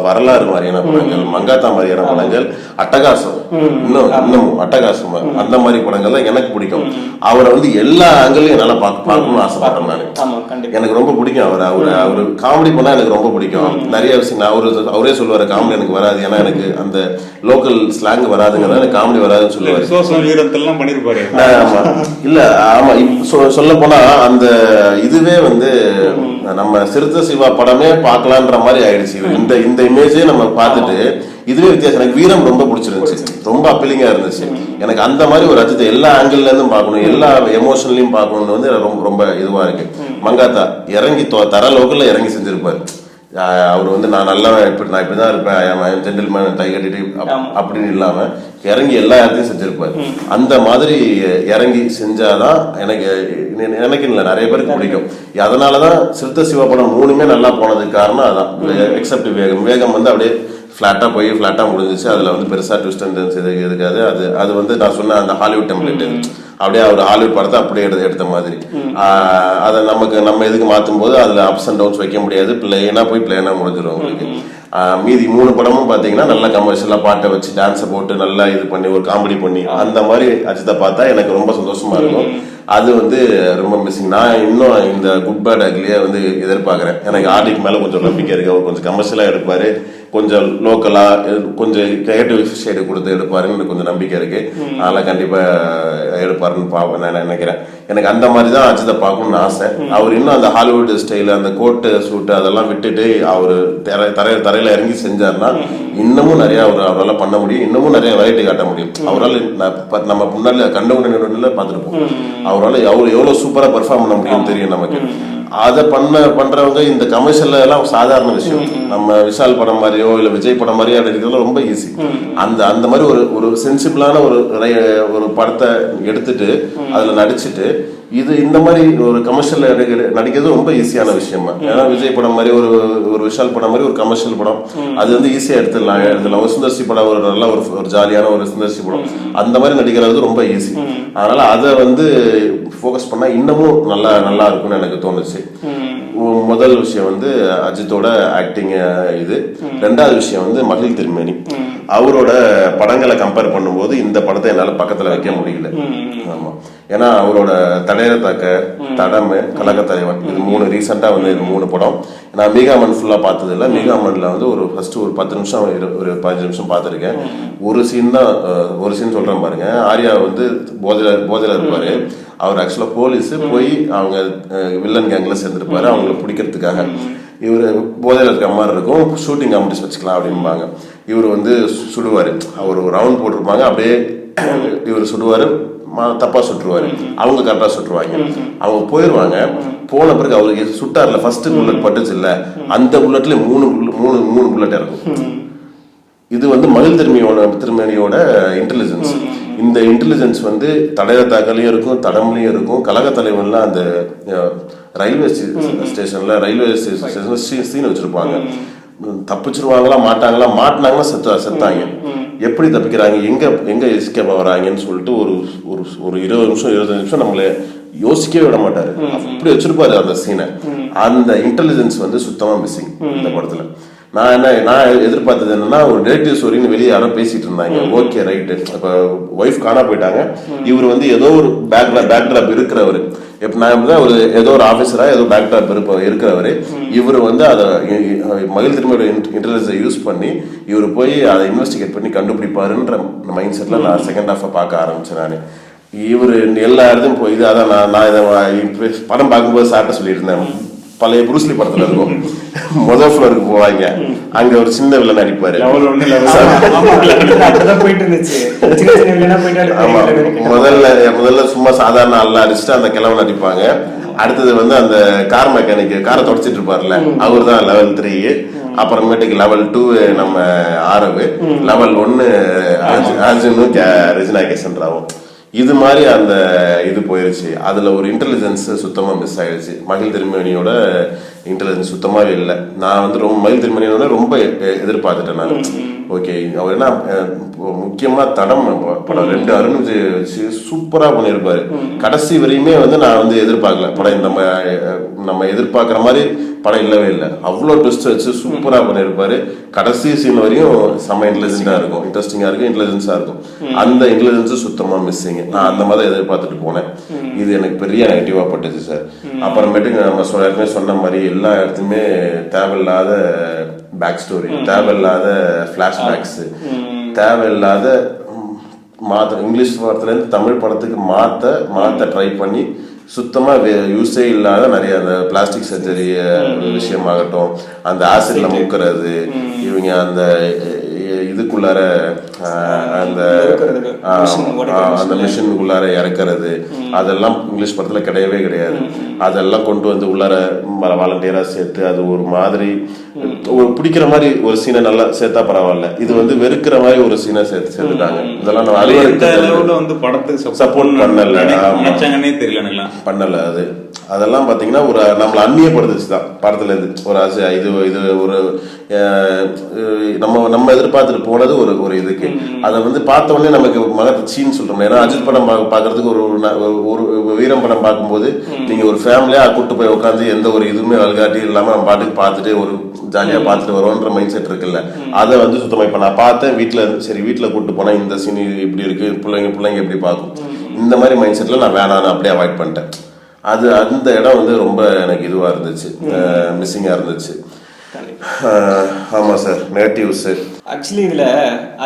வரலாறு மாதிரியான படங்கள், மங்காத்தா மாதிரியான படங்கள், அட்டகாசம், இன்னும் அட்டகாசம், அந்த மாதிரி படங்கள் தான் எனக்கு பிடிக்கும். அவரை வந்து எல்லா ஆங்கிளையும் என்னால பார்க்கணும்னு ஆசைப்பட்டேன் நான். எனக்கு ரொம்ப பிடிக்கும் அவரு காமெடி பண்ணா எனக்கு ரொம்ப பிடிக்கும். நிறைய விஷயம் அவரே சொல்லுவாரு, காமெடி எனக்கு வராது, ஏன்னா எனக்கு அந்த லோக்கல் ஸ்லாங் வராதுங்கிறத எனக்கு காமெடி வராதுன்னு சொல்லுவாரு. இல்ல ஆமா, சொல்ல போனா அந்த இதுவே வந்து நம்ம சிறுத்தை சிவா படமே பார்க்கலான்ற மாதிரி ஆயிடுச்சு. இந்த இமேஜே நம்ம பார்த்துட்டு இதுவே வித்தியாசம். எனக்கு வீரம் ரொம்ப பிடிச்சிருந்துச்சு, ரொம்ப அப்பீலிங்கா இருந்துச்சு. எனக்கு அந்த மாதிரி ஒரு அஜித்தை எல்லா ஆங்கிள் இருந்தும் பார்க்கணும், எல்லா எமோஷன்லயும் பார்க்கணும்னு வந்து ரொம்ப இதுவா இருக்கு. மங்காத்தா இறங்கி தர லோக்கல்ல இறங்கி செஞ்சிருப்பாரு. அவர் வந்து நான் இப்படிதான் இருப்பேன், ஜென்டில்மேன், டைகர் அப்படின்னு இல்லாம இறங்கி எல்லா இடத்தையும் செஞ்சிருப்பாரு. அந்த மாதிரி இறங்கி செஞ்சாதான் எனக்கு இல்லை, நிறைய பேருக்கு பிடிக்கும். அதனாலதான் சிறுத்தை சிவா படம் 3மே நல்லா போனதுக்கு காரணம் அதான். எக்ஸப்ட் வேகம் வந்து அப்படியே ஃபிளாட்டா போய் ஃபிளாட்டா முடிஞ்சிச்சு. அதுல வந்து பெருசா ட்விஸ்ட் அண்ட் டர்ன்ஸ் இருக்காது. அது வந்து நான் சொன்ன அந்த ஹாலிவுட் டெம்ப்ளேட், அப்படியே அவர் ஹாலிவுட் படத்தை அப்படியே எடுத்த மாதிரி. அதை நம்ம எதுக்கு மாற்றும் போது அதுல அப்ஸ் அண்ட் டவுன்ஸ் வைக்க முடியாது, பிளேனா போய் பிளேனா முடிஞ்சிடும் உங்களுக்கு. மீதி 3 படமும் பாத்தீங்கன்னா நல்லா கமர்ஷியலா பாட்டை வச்சு டான்ஸை போட்டு நல்லா இது பண்ணி ஒரு காமெடி பண்ணி அந்த மாதிரி அஜித்தை பார்த்தா எனக்கு ரொம்ப சந்தோஷமா இருக்கும். அது வந்து ரொம்ப மிஸ்ஸிங். நான் இன்னும் இந்த குட் பேட் அக்லியே வந்து எதிர்பார்க்கிறேன். எனக்கு ஆர்டிக் மேல கொஞ்சம் நம்பிக்கை இருக்கு. அவர் கொஞ்சம் கமர்ஷியலா எடுப்பாரு, கொஞ்சம் லோக்கலா கொஞ்சம் கிரியேட்டிவ் ஷேடு கொடுத்து எடுப்பாருன்னு கொஞ்சம் நம்பிக்கை இருக்கு. அதனால கண்டிப்பா எடுப்பாருன்னு நான் நினைக்கிறேன். எனக்கு அந்த மாதிரி தான் அஜித்தை பார்க்கணும்னு ஆசை. அவர் இன்னும் அந்த ஹாலிவுட் ஸ்டைல், அந்த கோட்டு சூட்டு அதெல்லாம் விட்டுட்டு அவரு தரையில இறங்கி செஞ்சாருன்னா இன்னமும் நிறைய அவரால் பண்ண முடியும், இன்னமும் நிறைய வெரைட்டி காட்ட முடியும். அவரால் நம்ம முன்னாடி கண்டுபிடில பார்த்துருப்போம், அவரால் எவ்வளவு சூப்பரா பெர்ஃபார்ம் பண்ண முடியும் தெரியும் நமக்கு. அதை பண்றவங்க இந்த கமர்ஷியல் எல்லாம் சாதாரண விஷயம். நம்ம விஷால் படம் மாதிரியோ இல்ல விஜய் படம் மாதிரியோ எடுக்கிறது ரொம்ப ஈஸி. அந்த மாதிரி ஒரு சென்சிபிளான ஒரு படத்தை எடுத்துட்டு அதுல நடிச்சுட்டு இந்த மாதிரி ஒரு கமர்ஷியல் நடிக்கிறது ரொம்ப ஈஸியான விஷயமா. ஏன்னா விஜய் படம் மாதிரி ஒரு விஷால் படம் மாதிரி ஒரு கமர்ஷியல் படம் அது வந்து ஈஸியா எடுத்துடலாம். ஒரு சுந்தர்சி படம் ஒரு நல்ல ஒரு ஜாலியான ஒரு சுந்தர்சி படம் அந்த மாதிரி நடிக்கிறது ரொம்ப ஈஸி. அதனால அதை வந்து ஃபோக்கஸ் பண்ணா இன்னமும் நல்லா இருக்கும்னு எனக்கு தோணுச்சு. முதல் விஷயம் வந்து அஜித்தோட ஆக்டிங் இது. 2வது விஷயம் வந்து மகிழ் திருமேனி. அவரோட படங்களை கம்பேர் பண்ணும்போது இந்த படத்தை என்னால பக்கத்துல வைக்க முடியல. ஆமா, ஏன்னா அவரோட தடையில தாக்க, தடமை, கலகத்தலைவன், இது 3 ரீசெண்டா வந்து இது 3 படம் நான் மீகாமன் ஃபுல்லா பார்த்தது இல்லை. மீகாமன்ல வந்து ஃபர்ஸ்ட் ஒரு 10 நிமிஷம் ஒரு 15 நிமிஷம் பார்த்துருக்கேன். ஒரு சீன் சொல்றேன் பாருங்க. ஆர்யா வந்து போதையில இருப்பாரு. அவர் ஆக்சுவலா போலீஸ் போய் அவங்க வில்லன் கேங்ல சேர்ந்துருப்பாரு அவங்களை பிடிக்கிறதுக்காக. இவரு போதையில இருக்கிற மாதிரி இருக்கும், ஷூட்டிங் காம்படிஷன் வச்சுக்கலாம் அப்படிம்பாங்க. இவர் வந்து சுடுவாரு, அவர் ஒரு ரவுண்ட் போட்டிருப்பாங்க, அப்படியே இவர் சுடுவாரு, தப்பா சுட்டுருவாரு, அவங்க கரெக்டா சுட்டுருவாங்க. அவங்க போயிருவாங்க. போன பிறகு அவருக்கு சுட்டார்ல ஃபர்ஸ்ட் புல்லட் பட்டுச்சு இல்ல, அந்த புல்லட்ல மூணு புல்லட் இருக்கும். இது வந்து மகிழ் திருமேனியோட இன்டெலிஜென்ஸ். இந்த இன்டெலிஜென்ஸ் வந்து தடையில தாக்கலையும் இருக்கும், தடம்லையும் இருக்கும். கழக தலைவன்ல அந்த ரயில்வே ஸ்டேஷன்ல சீன் வச்சிருப்பாங்க. தப்பிச்சிருவாங்களா மாட்டாங்களா, மாட்டினாங்கன்னா செத்தாங்க. எப்படி தப்பிக்கிறாங்க, எங்க எஸ்கேப் ஆகுறாங்கன்னு சொல்லிட்டு ஒரு ஒரு 20 நிமிஷம் 25 நிமிஷம் நம்மள யோசிக்கவே விட மாட்டாரு. அப்படி வச்சிருப்பாரு அந்த சீனை. அந்த இன்டெலிஜென்ஸ் வந்து சுத்தமா மிஸ்ஸிங் இந்த படத்துல. நான் எதிர்பார்த்தது என்னன்னா, ஒரு ரிலேட்டிவ் ஸ்டோரின்னு வெளியே யாரோ பேசிட்டு இருந்தாங்க. ஓகே ரைட்டு, இப்ப ஒய்ஃப் காணா போயிட்டாங்க, இவர் வந்து ஏதோ ஒரு பேக்ட்ராப் இருக்கிறவர். இப்ப நான் ஒரு ஏதோ ஒரு ஆபீசரா ஏதோ பேக்ட்ராப் இருக்கிறவரு. இவர் வந்து அதை மகிழ் திரும்பியோட இன்டெலிஜென்ஸை யூஸ் பண்ணி இவர் போய் அதை இன்வெஸ்டிகேட் பண்ணி கண்டுபிடிப்பாருன்ற மைண்ட் செட்ல நான் செகண்ட் ஹாஃபை பார்க்க ஆரம்பிச்சேன். நான் இவர் எல்லா இடத்தையும் போய் அதான் நான் இதை படம் பார்க்கும்போது சார்ட்ட சொல்லியிருந்தேன், பழைய புருஸ்லி படத்துல இருக்கும், முதல் ஃப்ளோருக்கு போவாங்க, அங்க ஒரு சின்ன வில்லன் அடிப்பாரு. முதல்ல சும்மா சாதாரண ஆள்லாம் அடிச்சுட்டு அந்த கிழவன் அடிப்பாங்க. அடுத்தது வந்து அந்த கார் மெக்கானிக் காரை தொடச்சிட்டு இருப்பாருல்ல, அவர் தான் லெவல் 3. அப்புறமேட்டுக்கு லெவல் 2 நம்ம ஆரவு, லெவல் 1 அர்ஜுனும் ரெஜினா கேசன்ராவும். இது மாதிரி அந்த இது போயிருச்சு. அதுல ஒரு இன்டெலிஜென்ஸ் சுத்தமா மிஸ் ஆயிடுச்சு. மகிழ் திருமணியோட இன்டெலிஜென்ஸ் சுத்தமாவே இல்லை. நான் வந்து மகிழ் திருமணியோட ரொம்ப எதிர்பார்த்துட்டேன் நான். ஓகே, அவர் என்ன முக்கியமா தடம் படம் 2 அருண் விஜய் வச்சு சூப்பரா பண்ணியிருப்பாரு. கடைசி வரையுமே வந்து நான் வந்து எதிர்பார்க்கல படம் நம்ம எதிர்பார்க்குற மாதிரி படம் இல்லவே இல்லை. அவ்வளோ ட்விஸ்ட் வச்சு சூப்பரா பண்ணியிருப்பாரு. கடைசி சீன் வரையும் செம்ம இன்டெலிஜென்டா இருக்கும், இன்ட்ரெஸ்டிங்கா இருக்கும், இன்டெலிஜென்ஸா இருக்கும். அந்த இன்டெலிஜென்ஸ் சுத்தமா மிஸ்ஸிங். நான் அந்த மாதிரி எதிர்பார்த்துட்டு போனேன். இது எனக்கு பெரிய நெகட்டிவா பட்டுச்சு சார். அப்புறமேட்டுக்கு நம்ம ஏற்கனவே சொன்ன மாதிரி எல்லா இடத்துலையுமே தேவையில்லாத பேக் ஸ்டோரி, தேவையில்லாத பிளாஷ்பேக்ஸ், தேவையில்லாத இங்கிலீஷ் படத்துல இருந்து தமிழ் படத்துக்கு மாத்த ட்ரை பண்ணி சுத்தமா யூஸே இல்லாத நிறைய அந்த பிளாஸ்டிக் சர்ஜரி விஷயமாகட்டும், அந்த ஆசிட்ல முக்கிறது, இவங்க அந்த இதுக்குள்ளார அந்த மிஷினுக்குள்ளார இறக்குறது, அதெல்லாம் இங்கிலீஷ் படத்துல கிடையவே கிடையாது. அதெல்லாம் கொண்டு வந்து உள்ளார வாலண்டியரா சேர்த்து அது ஒரு மாதிரி ஒரு பிடிக்கிற மாதிரி ஒரு சீனை நல்லா சேர்த்தா பரவாயில்ல. இது வந்து வெறுக்கிற மாதிரி ஒரு சீனை சேர்த்துட்டாங்க. இதெல்லாம் வந்து படத்துக்கு சப்போர்ட் பண்ணல. அதெல்லாம் பாத்தீங்கன்னா ஒரு நம்மள அந்நியப்படுத்துச்சுதான் படத்துல இருந்து. ஒரு இது ஒரு நம்ம எதிர்பார்த்துட்டு போனது ஒரு இதுக்கு. அதை வந்து பார்த்த உடனே நமக்கு மகத்தீன்னு சொல்றோம். ஏன்னா அஜித் படம் பாக்குறதுக்கு ஒரு வீரம் படம் பார்க்கும்போது நீங்க ஒரு ஃபேமிலியா கூட்டு போய் உட்காந்து எந்த ஒரு இதுவுமே வல்காட்டி இல்லாம நம்ம பாட்டுக்கு பார்த்துட்டு ஒரு ஜாலியா பார்த்துட்டு வரோன்ற மைண்ட் செட் இருக்குல்ல, அதை வந்து சுத்தமா இப்ப நான் பார்த்தேன். வீட்டுல கூட்டு போனா இந்த சீன் இப்படி இருக்கு, பிள்ளைங்க எப்படி பார்க்கும், இந்த மாதிரி மைண்ட் செட்ல நான் வேணான்னு அப்படியே அவாய்ட் பண்ணிட்டேன். அந்த இடம் வந்து ரொம்ப எனக்கு இதுவா இருந்துச்சு, மிஸ்ஸிங்கா இருந்துச்சு. ஆமா சார், நெகட்டிவ்ஸ். ஆக்சுவலி இதுல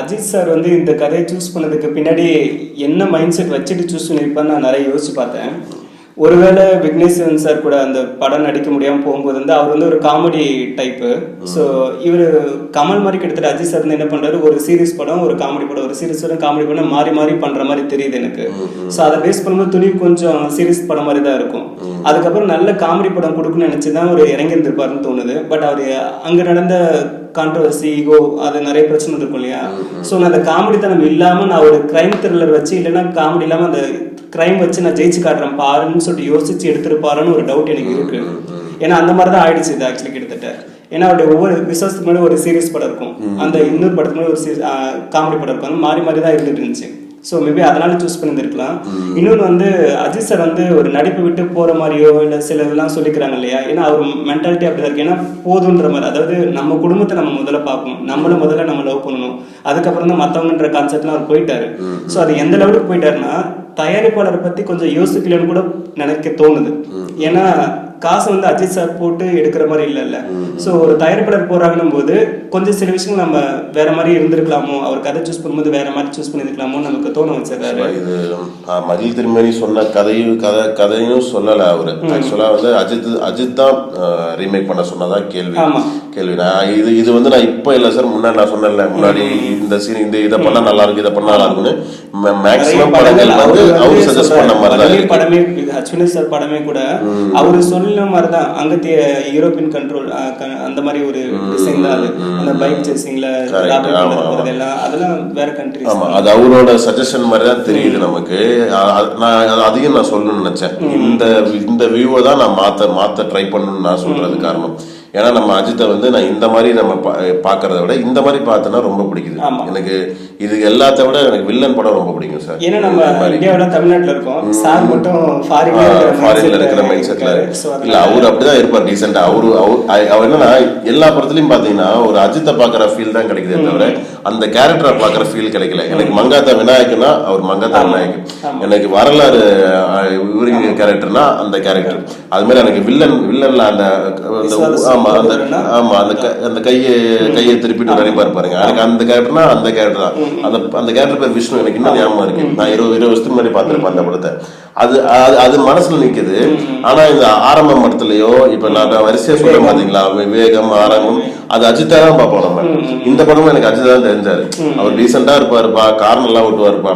அஜித் சார் வந்து இந்த கதையை சூஸ் பண்ணதுக்கு பின்னாடி என்ன மைண்ட் செட் வச்சுட்டு சூஸ் பண்ணிருப்பான்னு நான் நிறைய யோசிச்சு பார்த்தேன். ஒருவேளை விக்னேஸ்வரன் சார் கூட அந்த படம் நடிக்க முடியாமல் போகும்போது வந்து அவர் வந்து ஒரு காமெடி டைப்பு. ஸோ இவர் கமல் மாதிரி கிட்டத்தட்ட அஜித் சார் வந்து என்ன பண்றாரு, ஒரு சீரிஸ் படம் ஒரு காமெடி படம், ஒரு சீரிஸ் படம் காமெடி படம் மாறி பண்ற மாதிரி தெரியுது எனக்கு. ஸோ அதை பேஸ் பண்ணும்போது துணி கொஞ்சம் சீரிஸ் படம் மாதிரி தான் இருக்கும். அதுக்கப்புறம் நல்ல காமெடி படம் கொடுக்கணும்னு நினைச்சுதான் அவர் இறங்கியிருந்திருப்பாருன்னு தோணுது. பட் அவர் அங்க நடந்த கான்ட்ரவர்சி, ஈகோ, அது நிறைய பிரச்சனை இருக்கும் இல்லையா. ஸோ நான் அந்த காமெடி தனம் இல்லாம நான் ஒரு கிரைம் த்ரில்லர் வச்சு, இல்லைன்னா காமெடி இல்லாம அந்த கிரைம் வச்சு நான் ஜெயிச்சு காட்டுறேன் பாருன்னு சொல்லிட்டு யோசிச்சு எடுத்துருப்பாருன்னு ஒரு டவுட் எனக்கு இருக்கு. ஏன்னா அந்த மாதிரி தான் ஆயிடுச்சு இது ஆக்சுவலி கிட்டத்தட்ட. ஏன்னா அவருடைய ஒவ்வொரு விசுவாசத்துக்கு முன்னாடி ஒரு சீரியஸ் படம் இருக்கும், அந்த இன்னொரு படத்துக்கு முன்னாடி ஒரு காமெடி படம் இருக்கும், மாறி தான் இருந்துட்டு இருந்துச்சு. ஸோ மேபி அதனால சூஸ் பண்ணியிருக்கலாம். இன்னொன்று வந்து அஜித் சார் வந்து ஒரு நடிப்பு விட்டு போகிற மாதிரியோ இல்லை சில இதெல்லாம் சொல்லிக்கிறாங்க இல்லையா. ஏன்னா அவர் மென்டாலிட்டி அப்படி தான் இருக்கு. ஏன்னா போதுன்ற மாதிரி, அதாவது நம்ம குடும்பத்தை நம்ம முதல்ல பார்க்கணும், நம்மளை முதல்ல நம்ம லவ் பண்ணணும், அதுக்கப்புறம் தான் மற்றவங்கன்ற கான்செப்ட்லாம் அவர் போயிட்டாரு. ஸோ அது எந்த லெவலுக்கு போயிட்டாருன்னா தயாரிப்பாளரை பற்றி கொஞ்சம் யோசிக்கலன்னு கூட நினைக்க தோணுது. ஏன்னா காசு வந்து அஜித் சார் போட்டு எடுக்கிற மாதிரி இல்லைல்ல. ஸோ ஒரு தயாரிப்பாளர் போறாங்கன்னும் போது கொஞ்சம் சில விஷயங்கள் நம்ம வேற மாதிரி இருந்திருக்கலாமோ, அவர் கதை சூஸ் பண்ணும்போது வேற மாதிரி சூஸ் பண்ணிருக்கலாமோ நமக்கு தோண வச்சிருக்காரு. இது மகிழ் திருமணி சொன்ன கதையும் சொல்லல அவரு. ஆக்சுவலா வந்து அஜித் தான் ரீமேக் பண்ண சொன்னதா கேள்வி. இது வந்து நான் இப்ப இல்ல சார், முன்னாடி நான் சொன்னேன்ல, முன்னாடி இந்த சீன் இதை பண்ணா நல்லா இருக்கு, இதை பண்ணா நல்லா இருக்குன்னு மேக்ஸிமம் படங்கள் வந்து அவரு சஜஸ்ட் பண்ண மாதிரி படமே. அஸ்வினி சார் படமே கூட அவரு சொல்ல மாதிரிதான், அங்கத்திய யூரோப்பியன் கண்ட்ரோல் அந்த மாதிரி ஒரு டிசைன் தான் அது. அந்த பைக் சேசிங்ல அதெல்லாம் வேற கண்ட்ரி. ஆமா, அது அவரோட சஜஷன் மாதிரி தான் தெரியுது நமக்கு. நான் அதையும் நான் சொல்லணும்னு நினைச்சேன். இந்த வியூவை தான் நான் மாத்த ட்ரை பண்ணணும்னு நான் சொல்றது காரணம். ஏன்னா நம்ம அஜித்தை வந்து நான் இந்த மாதிரி நம்ம பார்க்கறத விட இந்த மாதிரி பார்த்தோன்னா ரொம்ப பிடிக்குது எனக்கு. இது எல்லாத்த விட எனக்கு வில்லன் படம் ரொம்ப பிடிக்கும் சார். ஏன்னா நம்ம இந்தியாவில் தமிழ்நாட்டில் இருக்கோம், சார் மட்டும் ஃபாரின்ல இருக்கிற மைண்ட் செட்ல இல்ல, அவரு அப்படிதான் இருப்பார் டீசெண்டா. அவர் என்னன்னா எல்லா படத்துலயும் பாத்தீங்கன்னா ஒரு அஜித்தை பாக்குற ஃபீல் தான் கிடைக்குதே தவிர அந்த கேரக்டரை பாக்குற ஃபீல் கிடைக்கல. எனக்கு மங்காத்தா விநாயகனா அவர் மங்காத்தா விநாயகன், எனக்கு வரலாறு இவரு கேரக்டர்னா அந்த கேரக்டர். அது மாதிரி எனக்கு வில்லன்ல அந்த அந்த கையை திருப்பிட்டு நினைப்பாரு பாருங்க, எனக்கு அந்த கேரக்டர்னா அந்த கேரக்டர் தான். அந்த கேரக்டர் பேர் விஷ்ணு, எனக்கு இன்னும் ஞாபகம் இருக்கு. நான் 20 வருஷத்துக்கு முன்னாடி பார்த்திருப்பேன் அந்த படத்தை. அது மனசுல நிக்குது. ஆனா இந்த ஆரம்பம் படத்துலயோ இப்ப நான் வரிசையா சொல்றேன் பாத்தீங்களா, விவேகம், ஆரம்பம், அது அஜித்தா தான் பார்ப்போம் நம்ம. இந்த படமும் எனக்கு அஜித் தான் தெரிஞ்சாரு. அவர் டீசெண்டா இருப்பாருப்பா, கார் நல்லா ஓட்டுவாருப்பா.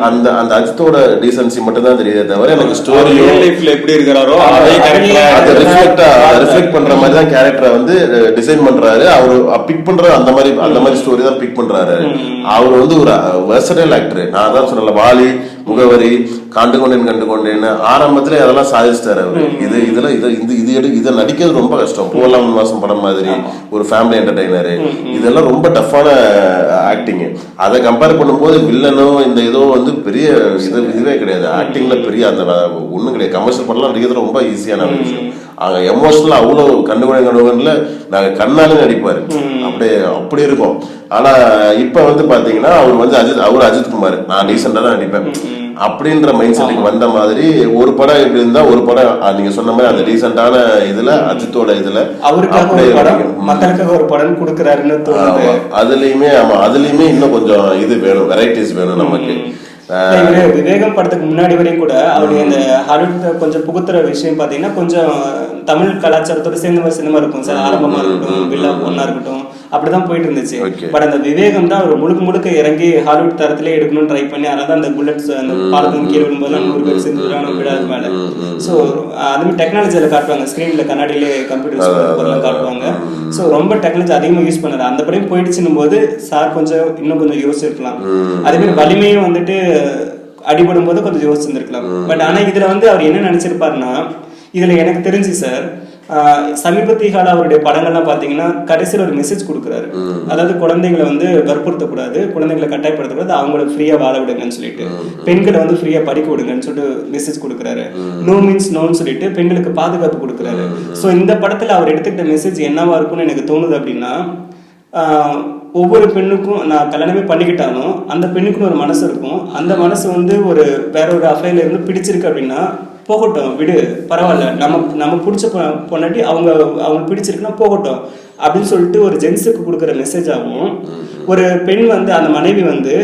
அந்த அந்த அஜித்தோட டீசென்சி மட்டும் தான் தெரியுதே தவிர எனக்கு ஸ்டோரியோ எப்படி இருக்கிறாரோ அதை ரிஃப்ளெக்ட் பண்ற மாதிரி தான் கேரக்டரை வந்து டிசைன் பண்றாரு. அவரு பிக் பண்ற அந்த மாதிரி ஸ்டோரி தான் பிக் பண்றாரு. அவர் வந்து ஒரு வெர்சடைல் ஆக்டர். நான் தான் சொன்னல, வாலி, முகவரி, கண்டு கொண்டேன்னு ஆரம்பத்துல அதெல்லாம் சாதிச்சிட்டாரு அவரு. இதை நடிக்கிறது ரொம்ப கஷ்டம். போலாம் மாசம் படம் மாதிரி ஒரு ஃபேமிலி என்டர்டைனர், இதெல்லாம் ரொம்ப டஃப்பான ஆக்டிங். அதை கம்பேர் பண்ணும்போது வில்லனோ இந்த இதோ வந்து பெரிய இதுவே கிடையாது. ஆக்டிங்ல பெரிய அந்த ஒண்ணும் கிடையாது. கமர்ஷியல் படம்லாம் நடிக்கிறது ரொம்ப ஈஸியான விஷயம். அங்க எமோஷனலா அவ்வளவு கண்டுகொள்ள நாங்க கண்ணாலே நடிப்பாரு, அப்படி இருக்கும். ஆனா இப்ப வந்து பாத்தீங்கன்னா அவர் வந்து அஜித் குமார், நான் டீசெண்டா தான் நடிப்பேன் அப்படின்ற மைண்ட் செட்டுக்கு வந்த மாதிரி ஒரு படம் இப்படி இருந்தா ஒரு படம் நீங்க சொன்ன மாதிரி அந்த டீசெண்டான இதுல அஜித்தோட இதுல மக்களுக்காக ஒரு படம் கொடுக்கறாருன்னு தோணுது. அதுலயுமே இன்னும் கொஞ்சம் இது வேணும், வெரைட்டிஸ் வேணும் நமக்கு. விவேகம் படத்துக்கு முன்னாடி வரையும் கூட அவருடைய அந்த ஹாலிவுட் கொஞ்சம் புகுத்துற விஷயம் பாத்தீங்கன்னா கொஞ்சம் தமிழ் கலாச்சாரத்தோட சேர்ந்த சினிமா இருக்கும் சார். ஆரம்பமா இருக்கட்டும், வில்லா பொண்ணா இருக்கட்டும், அப்படிதான் போயிட்டு இருந்துச்சு. பட் அந்த விவேகம் தான் அவர் முழுக்க இறங்கி ஹாலிவுட் தரத்திலே எடுக்கணும்னு ட்ரை பண்ணி, அதனால அந்த புல்லட்ஸ் அந்த பாலத்தின் கீழே விடும்போது 100 பேர் சேர்ந்து விடாது மேல. ஸோ அதுமாதிரி டெக்னாலஜியில காட்டுவாங்க, ஸ்கிரீன்ல கண்ணாடியிலே கம்ப்யூட்டர் காட்டுவாங்க. ஸோ ரொம்ப டெக்னாலஜி அதிகமாக யூஸ் பண்ணாரு. அந்த படம் போயிடுச்சுன்னும் போது சார் இன்னும் கொஞ்சம் யோசிச்சிருக்கலாம். அதே மாதிரி வலிமையும் வந்துட்டு அடிபடும் போது கொஞ்சம் யோசிச்சிருந்திருக்கலாம். பட் ஆனா இதுல வந்து அவர் என்ன நினைச்சிருப்பாருன்னா, இதுல எனக்கு தெரிஞ்சு சார் சமீபத்திய கால அவருடைய படங்கள்லாம் பாத்தீங்கன்னா கடைசியில் ஒரு மெசேஜ் கொடுக்குறாரு. அதாவது குழந்தைகளை வந்து வற்புறுத்தக்கூடாது, குழந்தைகளை கட்டாயப்படுத்தக்கூடாது, அவங்கள ஃப்ரீயா வாழ விடுங்கன்னு சொல்லிட்டு, பெண்களை வந்து ஃப்ரீயா படிக்க விடுங்கன்னு சொல்லிட்டு மெசேஜ் கொடுக்குறாரு. நோ மீன்ஸ் நோன்னு சொல்லிட்டு பெண்களுக்கு பாதுகாப்பு கொடுக்குறாரு. ஸோ இந்த படத்துல அவர் எடுத்துக்கிட்ட மெசேஜ் என்னவா இருக்கும்னு எனக்கு தோணுது அப்படின்னா, ஒவ்வொரு பெண்ணுக்கும் நான் கல்யாணமே பண்ணிக்கிட்டாலும் அந்த பெண்ணுக்குன்னு ஒரு மனசு இருக்கும். அந்த மனசு வந்து வேற ஒரு அஃபைர்ல இருந்து பிடிச்சிருக்கு அப்படின்னா போகட்டும், விடு, பரவாயில்ல, நம்ம பிடிச்ச பொண்ணாட்டி அவங்க பிடிச்சிருக்குன்னா போகட்டும் அப்படின்னு சொல்லிட்டு ஒரு ஜென்ஸுக்கு கொடுக்குற மெசேஜ் ஆகும். ஒரு பெண் வந்து அந்த மனைவி வந்து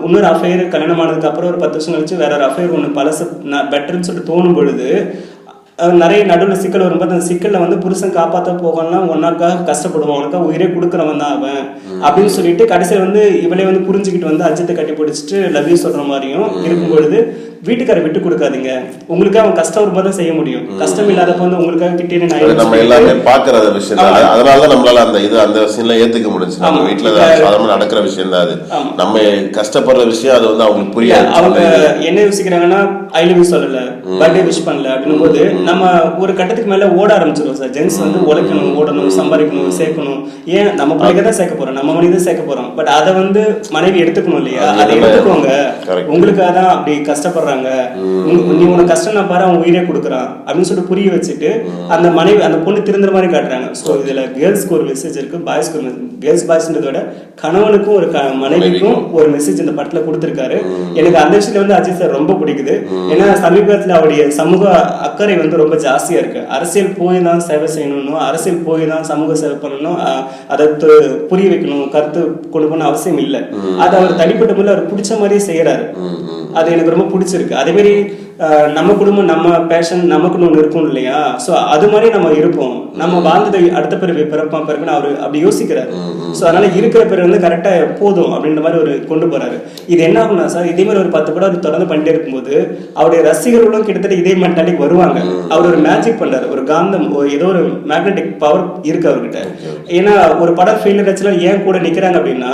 இன்னொரு அஃபைர் கல்யாணம் ஆனதுக்கு அப்புறம் ஒரு 10 வருஷம் கழிச்சு வேற ஒரு அஃபைர் ஒன்று பழசு பெட்டர்ன்னு சொல்லிட்டு தோணும் பொழுது நிறைய நடுவில் சிக்கல் வரும்போது அந்த சிக்கல்ல வந்து புருஷன் காப்பாற்ற போகலாம், ஒன்னாக்காக கஷ்டப்படுவான், உனக்காக உயிரே கொடுக்குறவன் தான் அவன் அப்படின்னு சொல்லிட்டு கடைசியில் வந்து இவளே வந்து புரிஞ்சுக்கிட்டு வந்து அஜித்தை கட்டி பிடிச்சிட்டு லவ் யூ சொல்ற மாதிரியும் இருக்கும் பொழுது வீட்டுக்காரை விட்டு கொடுக்காதீங்க. உங்களுக்கு அவன் கஷ்டம் வரும்போது தான் செய்ய முடியும், கஷ்டம் இல்லாதப்ப வந்து உங்களுக்காக கிட்டே நம்ம எல்லாமே பாக்குற விஷயம். அதனாலதான் நம்மளால அந்த விஷயம் ஏத்துக்க முடிஞ்சு. நம்ம வீட்டுல சாதாரண நடக்கிற விஷயம் தான் அது. நம்ம கஷ்டப்படுற விஷயம் அது வந்து அவங்களுக்கு புரியாது. அவங்க என்ன யோசிக்கிறாங்கன்னா ஐ லவ் யூ சொல்லல, பர்த்டே விஷ் பண்ணல அப்படின்னும் போது நம்ம ஒரு கட்டத்துக்கு மேல ஓட ஆரம்பிச்சிடும் சார். ஜென்ஸ் வந்து உழைக்கணும், ஓடணும், சம்பாதிக்கணும், சேர்க்கணும். ஏன் நம்ம பிள்ளைங்க தான் சேர்க்க போறோம், நம்ம மனித சேர்க்க போறோம். பட் அதை வந்து மனைவி எடுத்துக்கணும் இல்லையா? அதை எடுத்துக்கோங்க, உங்களுக்காக தான் அப்படி கஷ்டப்படுறாங்க, நீ உனக்கு கஷ்டம் நான் பாரு, அவன் உயிரே கொடுக்குறான் அப்படின்னு சொல்லிட்டு புரிய வச்சுட்டு அந்த மனைவி அந்த பொண்ணு திருந்துற மாதிரி காட்டுறாங்க. ஸோ இதுல கேர்ள்ஸ்க்கு ஒரு மெசேஜ் இருக்கு, பாய்ஸ்க்கு ஒரு மெசேஜ். கேர்ள்ஸ் பாய்ஸ்ன்றத விட கணவனுக்கும் ஒரு மனைவிக்கும் ஒரு மெசேஜ் இந்த படத்துல கொடுத்திருக்காரு. எனக்கு அந்த விஷயத்துல வந்து அஜித் சார் ரொம்ப பிடிக்குது. ஏன்னா சமீபத்துல அவருடைய சமூக அக்கறை வந்து ரொம்ப ஜாஸ்தியா இருக்கு. அரசியல் போய் தான் சேவை செய்யணும், அரசியல் போய் தான் சமூக சேவை பண்ணணும், அதை புரிய வைக்கணும், கருத்து கொண்டு போன அவசியம் இல்லை. அது அவர் தனிப்பட்ட முறையில் அவர் பிடிச்ச மாதிரியே செய்யறாரு. அது எனக்கு ரொம்ப பிடிச்சிருக்கு. அதே மாதிரி நம்ம குடும்பம், நம்ம பேஷன் நமக்குன்னு ஒன்று இருக்கும் இல்லையா? ஸோ அது மாதிரி நம்ம இருப்போம், நம்ம வாழ்ந்ததை அடுத்த பிறகு பிறக்குன்னு அவர் அப்படி யோசிக்கிறாரு. ஸோ அதனால இருக்கிற பேர் வந்து கரெக்டா போதும் அப்படின்ற மாதிரி ஒரு கொண்டு போறாரு. இது என்ன ஆகும்னா சார், இதே மாதிரி ஒரு 10 படம் அவர் தொடர்ந்து பண்ணிட்டே இருக்கும்போது அவருடைய ரசிகர்களும் கிட்டத்தட்ட இதே மென்டாலிட்டிக்கு வருவாங்க. அவர் ஒரு மேஜிக் பண்றாரு, ஒரு காந்தம், ஏதோ ஒரு மேக்னெட்டிக் பவர் இருக்கு அவர்கிட்ட. ஏன்னா ஒரு படம் ஃபெயிலியர் ஆச்சுன்னா ஏன் கூட நிக்கிறாங்க அப்படின்னா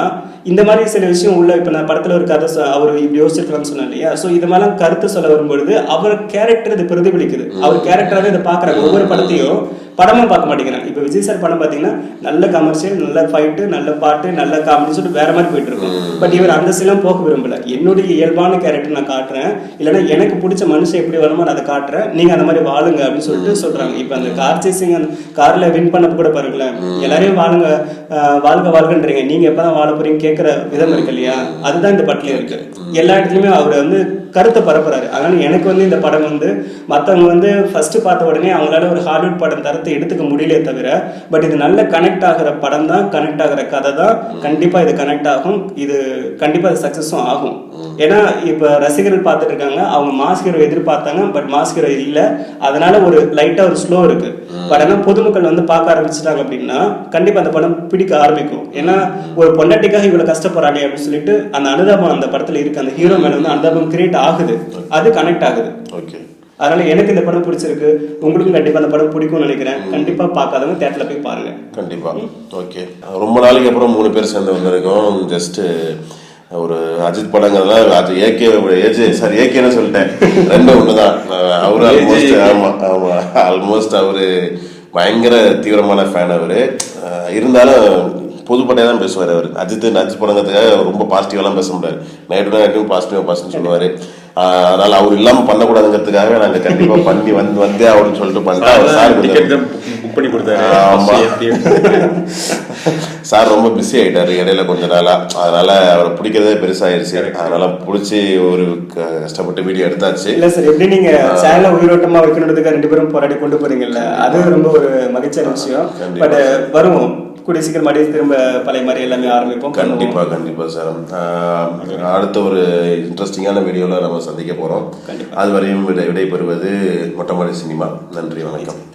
இந்த மாதிரி சில விஷயம் உள்ள. இப்ப நான் படத்துல ஒரு கதை அவர் இப்படி யோசிச்சிருக்கலாம்னு சொன்னேன் இல்லையா? ஸோ இது மாதிரிலாம் கருத்து சொல்ல வரும்பொழுது அவர் கேரக்டர் இது பிரதிபலிக்குது. அவர் கேரக்டராகவே இதை பாக்குறாங்க. ஒவ்வொரு படத்தையும் படமும் பார்க்க மாட்டேங்கிறாங்க. இப்போ விஜய் சார் படம் பார்த்தீங்கன்னா நல்ல கமர்ஷியல், நல்ல ஃபைட்டு, நல்ல பாட்டு, நல்ல காமெடி சொல்லிட்டு வேற மாதிரி போயிட்டு இருக்கும். பட் இவர் அந்த சீலாம் போக விரும்பல. என்னுடைய இயல்பான கேரக்டர் நான் காட்டுறேன், இல்லைன்னா எனக்கு பிடிச்ச மனுஷன் எப்படி வேணுமோ நான் அதை காட்டுறேன், நீங்க அந்த மாதிரி வாழுங்க அப்படின்னு சொல்லிட்டு சொல்றாங்க. இப்போ அந்த கார் சேசிங் அந்த கார்ல வின் பண்ணப்ப கூட பாருங்களேன், எல்லாரையும் வாழுங்க வாழ்க வாழ்கன்றீங்க, நீங்க எப்பதான் வாழ போறீங்க கேட்கிற விதம் இருக்கு இல்லையா, அதுதான் இந்த படத்துல இருக்கு. எல்லா இடத்துலயுமே அவர் வந்து கருத்தை பரப்புறாரு. அதனால எனக்கு வந்து இந்த படம் வந்து மற்றவங்க வந்து ஃபர்ஸ்ட் பார்த்த உடனே அவங்களால ஒரு ஹாலிவுட் படம் தரத்தை எடுத்துக்க முடியல தவிர, பட் இது நல்ல கனெக்ட் ஆகிற படம் தான், கனெக்ட் ஆகிற கதை தான். கண்டிப்பா இது கனெக்ட் ஆகும், இது கண்டிப்பா இது சக்சஸும் ஆகும். ஏன்னா இப்ப ரசிகர்கள் பார்த்துட்டு இருக்காங்க, அவங்க மாஸ் ஹீரோ எதிர்பார்த்தாங்க, பட் மாஸ் ஹீரோ இல்ல, அதனால ஒரு லைட்டா ஒரு ஸ்லோ இருக்கு. பட் ஆனால் பொதுமக்கள் வந்து பார்க்க ஆரம்பிச்சிட்டாங்க அப்படின்னா கண்டிப்பா அந்த படம் பிடிக்க ஆரம்பிக்கும். ஏன்னா ஒரு பொண்டாட்டிக்காக இவ்வளவு கஷ்டப்படுறாங்க அப்படின்னு சொல்லிட்டு அந்த அனுதாபம் அந்த படத்துல இருக்கு, அந்த ஹீரோ மேல வந்து அனுதாபம் கிரியேட் ஆகுது, அது கனெக்ட் ஆகுது. ஓகே, அதனால எனக்கு இந்த படம் பிடிச்சிருக்கு, உங்களுக்கும் கண்டிப்பா அந்த படம் பிடிக்கும்னு நினைக்கிறேன். கண்டிப்பா பார்க்காதவங்க தியேட்டர்ல போய் பாருங்க. கண்டிப்பா. ஓகே, ரொம்ப நாளைக்கு அப்புறம் 3 பேர் சேர்ந்து வந்திருக்கோம். ஜஸ்ட் ஒரு அஜித் படங்கிறதுனால அது ஏகேன்னு சொல்லிட்டேன், ரெண்டும் ஒண்ணுதான். அவரு ஆல்மோஸ்ட் ஆல்மோஸ்ட் அவரு பயங்கர தீவிரமான ஃபேன். அவரு இருந்தாலும் பொதுப்படையாக தான் பேசுவார். அவர் அஜித் படங்கிறதுக்காக ரொம்ப பாசிட்டிவாலாம் பேச முடியாது, நைட்டும் பாசிட்டிவ் சொல்லுவார். அதனால அவர் இல்லாமல் பண்ணக்கூடாதுங்கிறதுக்காக நாங்கள் கண்டிப்பாக பண்ணி வந்தே அப்படின்னு சொல்லிட்டு பண்ணிட்டு பண்ணி கொடுத்தாரு. சார் ரொம்ப பிஸி ஆகிட்டாரு இடையில கொஞ்ச நாளா, அதனால அவரை பிடிக்கிறதே பெருசாயிருச்சு. அதனால பிடிச்சி ஒரு கஷ்டப்பட்டு வீடியோ எடுத்தாச்சு. இல்ல சார், எப்படி நீங்க சேனலை உயிரோட்டமா வைக்கணுன்றதுக்கு 2 பேரும் போராடி கொண்டு போறீங்கல்ல, அது ரொம்ப ஒரு மகிழ்ச்சியான விஷயம். பட் வருவோம் கூடிய சீக்கிரம் மறுபடியும் திரும்ப பழைய மாதிரி எல்லாமே ஆரம்பிப்போம். கண்டிப்பா சார். அடுத்த ஒரு இன்ட்ரெஸ்டிங்கான வீடியோல நம்ம சந்திக்க போறோம். அது வரையும் விடைபெறுவது மொட்டை மாடி சினிமா. நன்றி, வணக்கம்.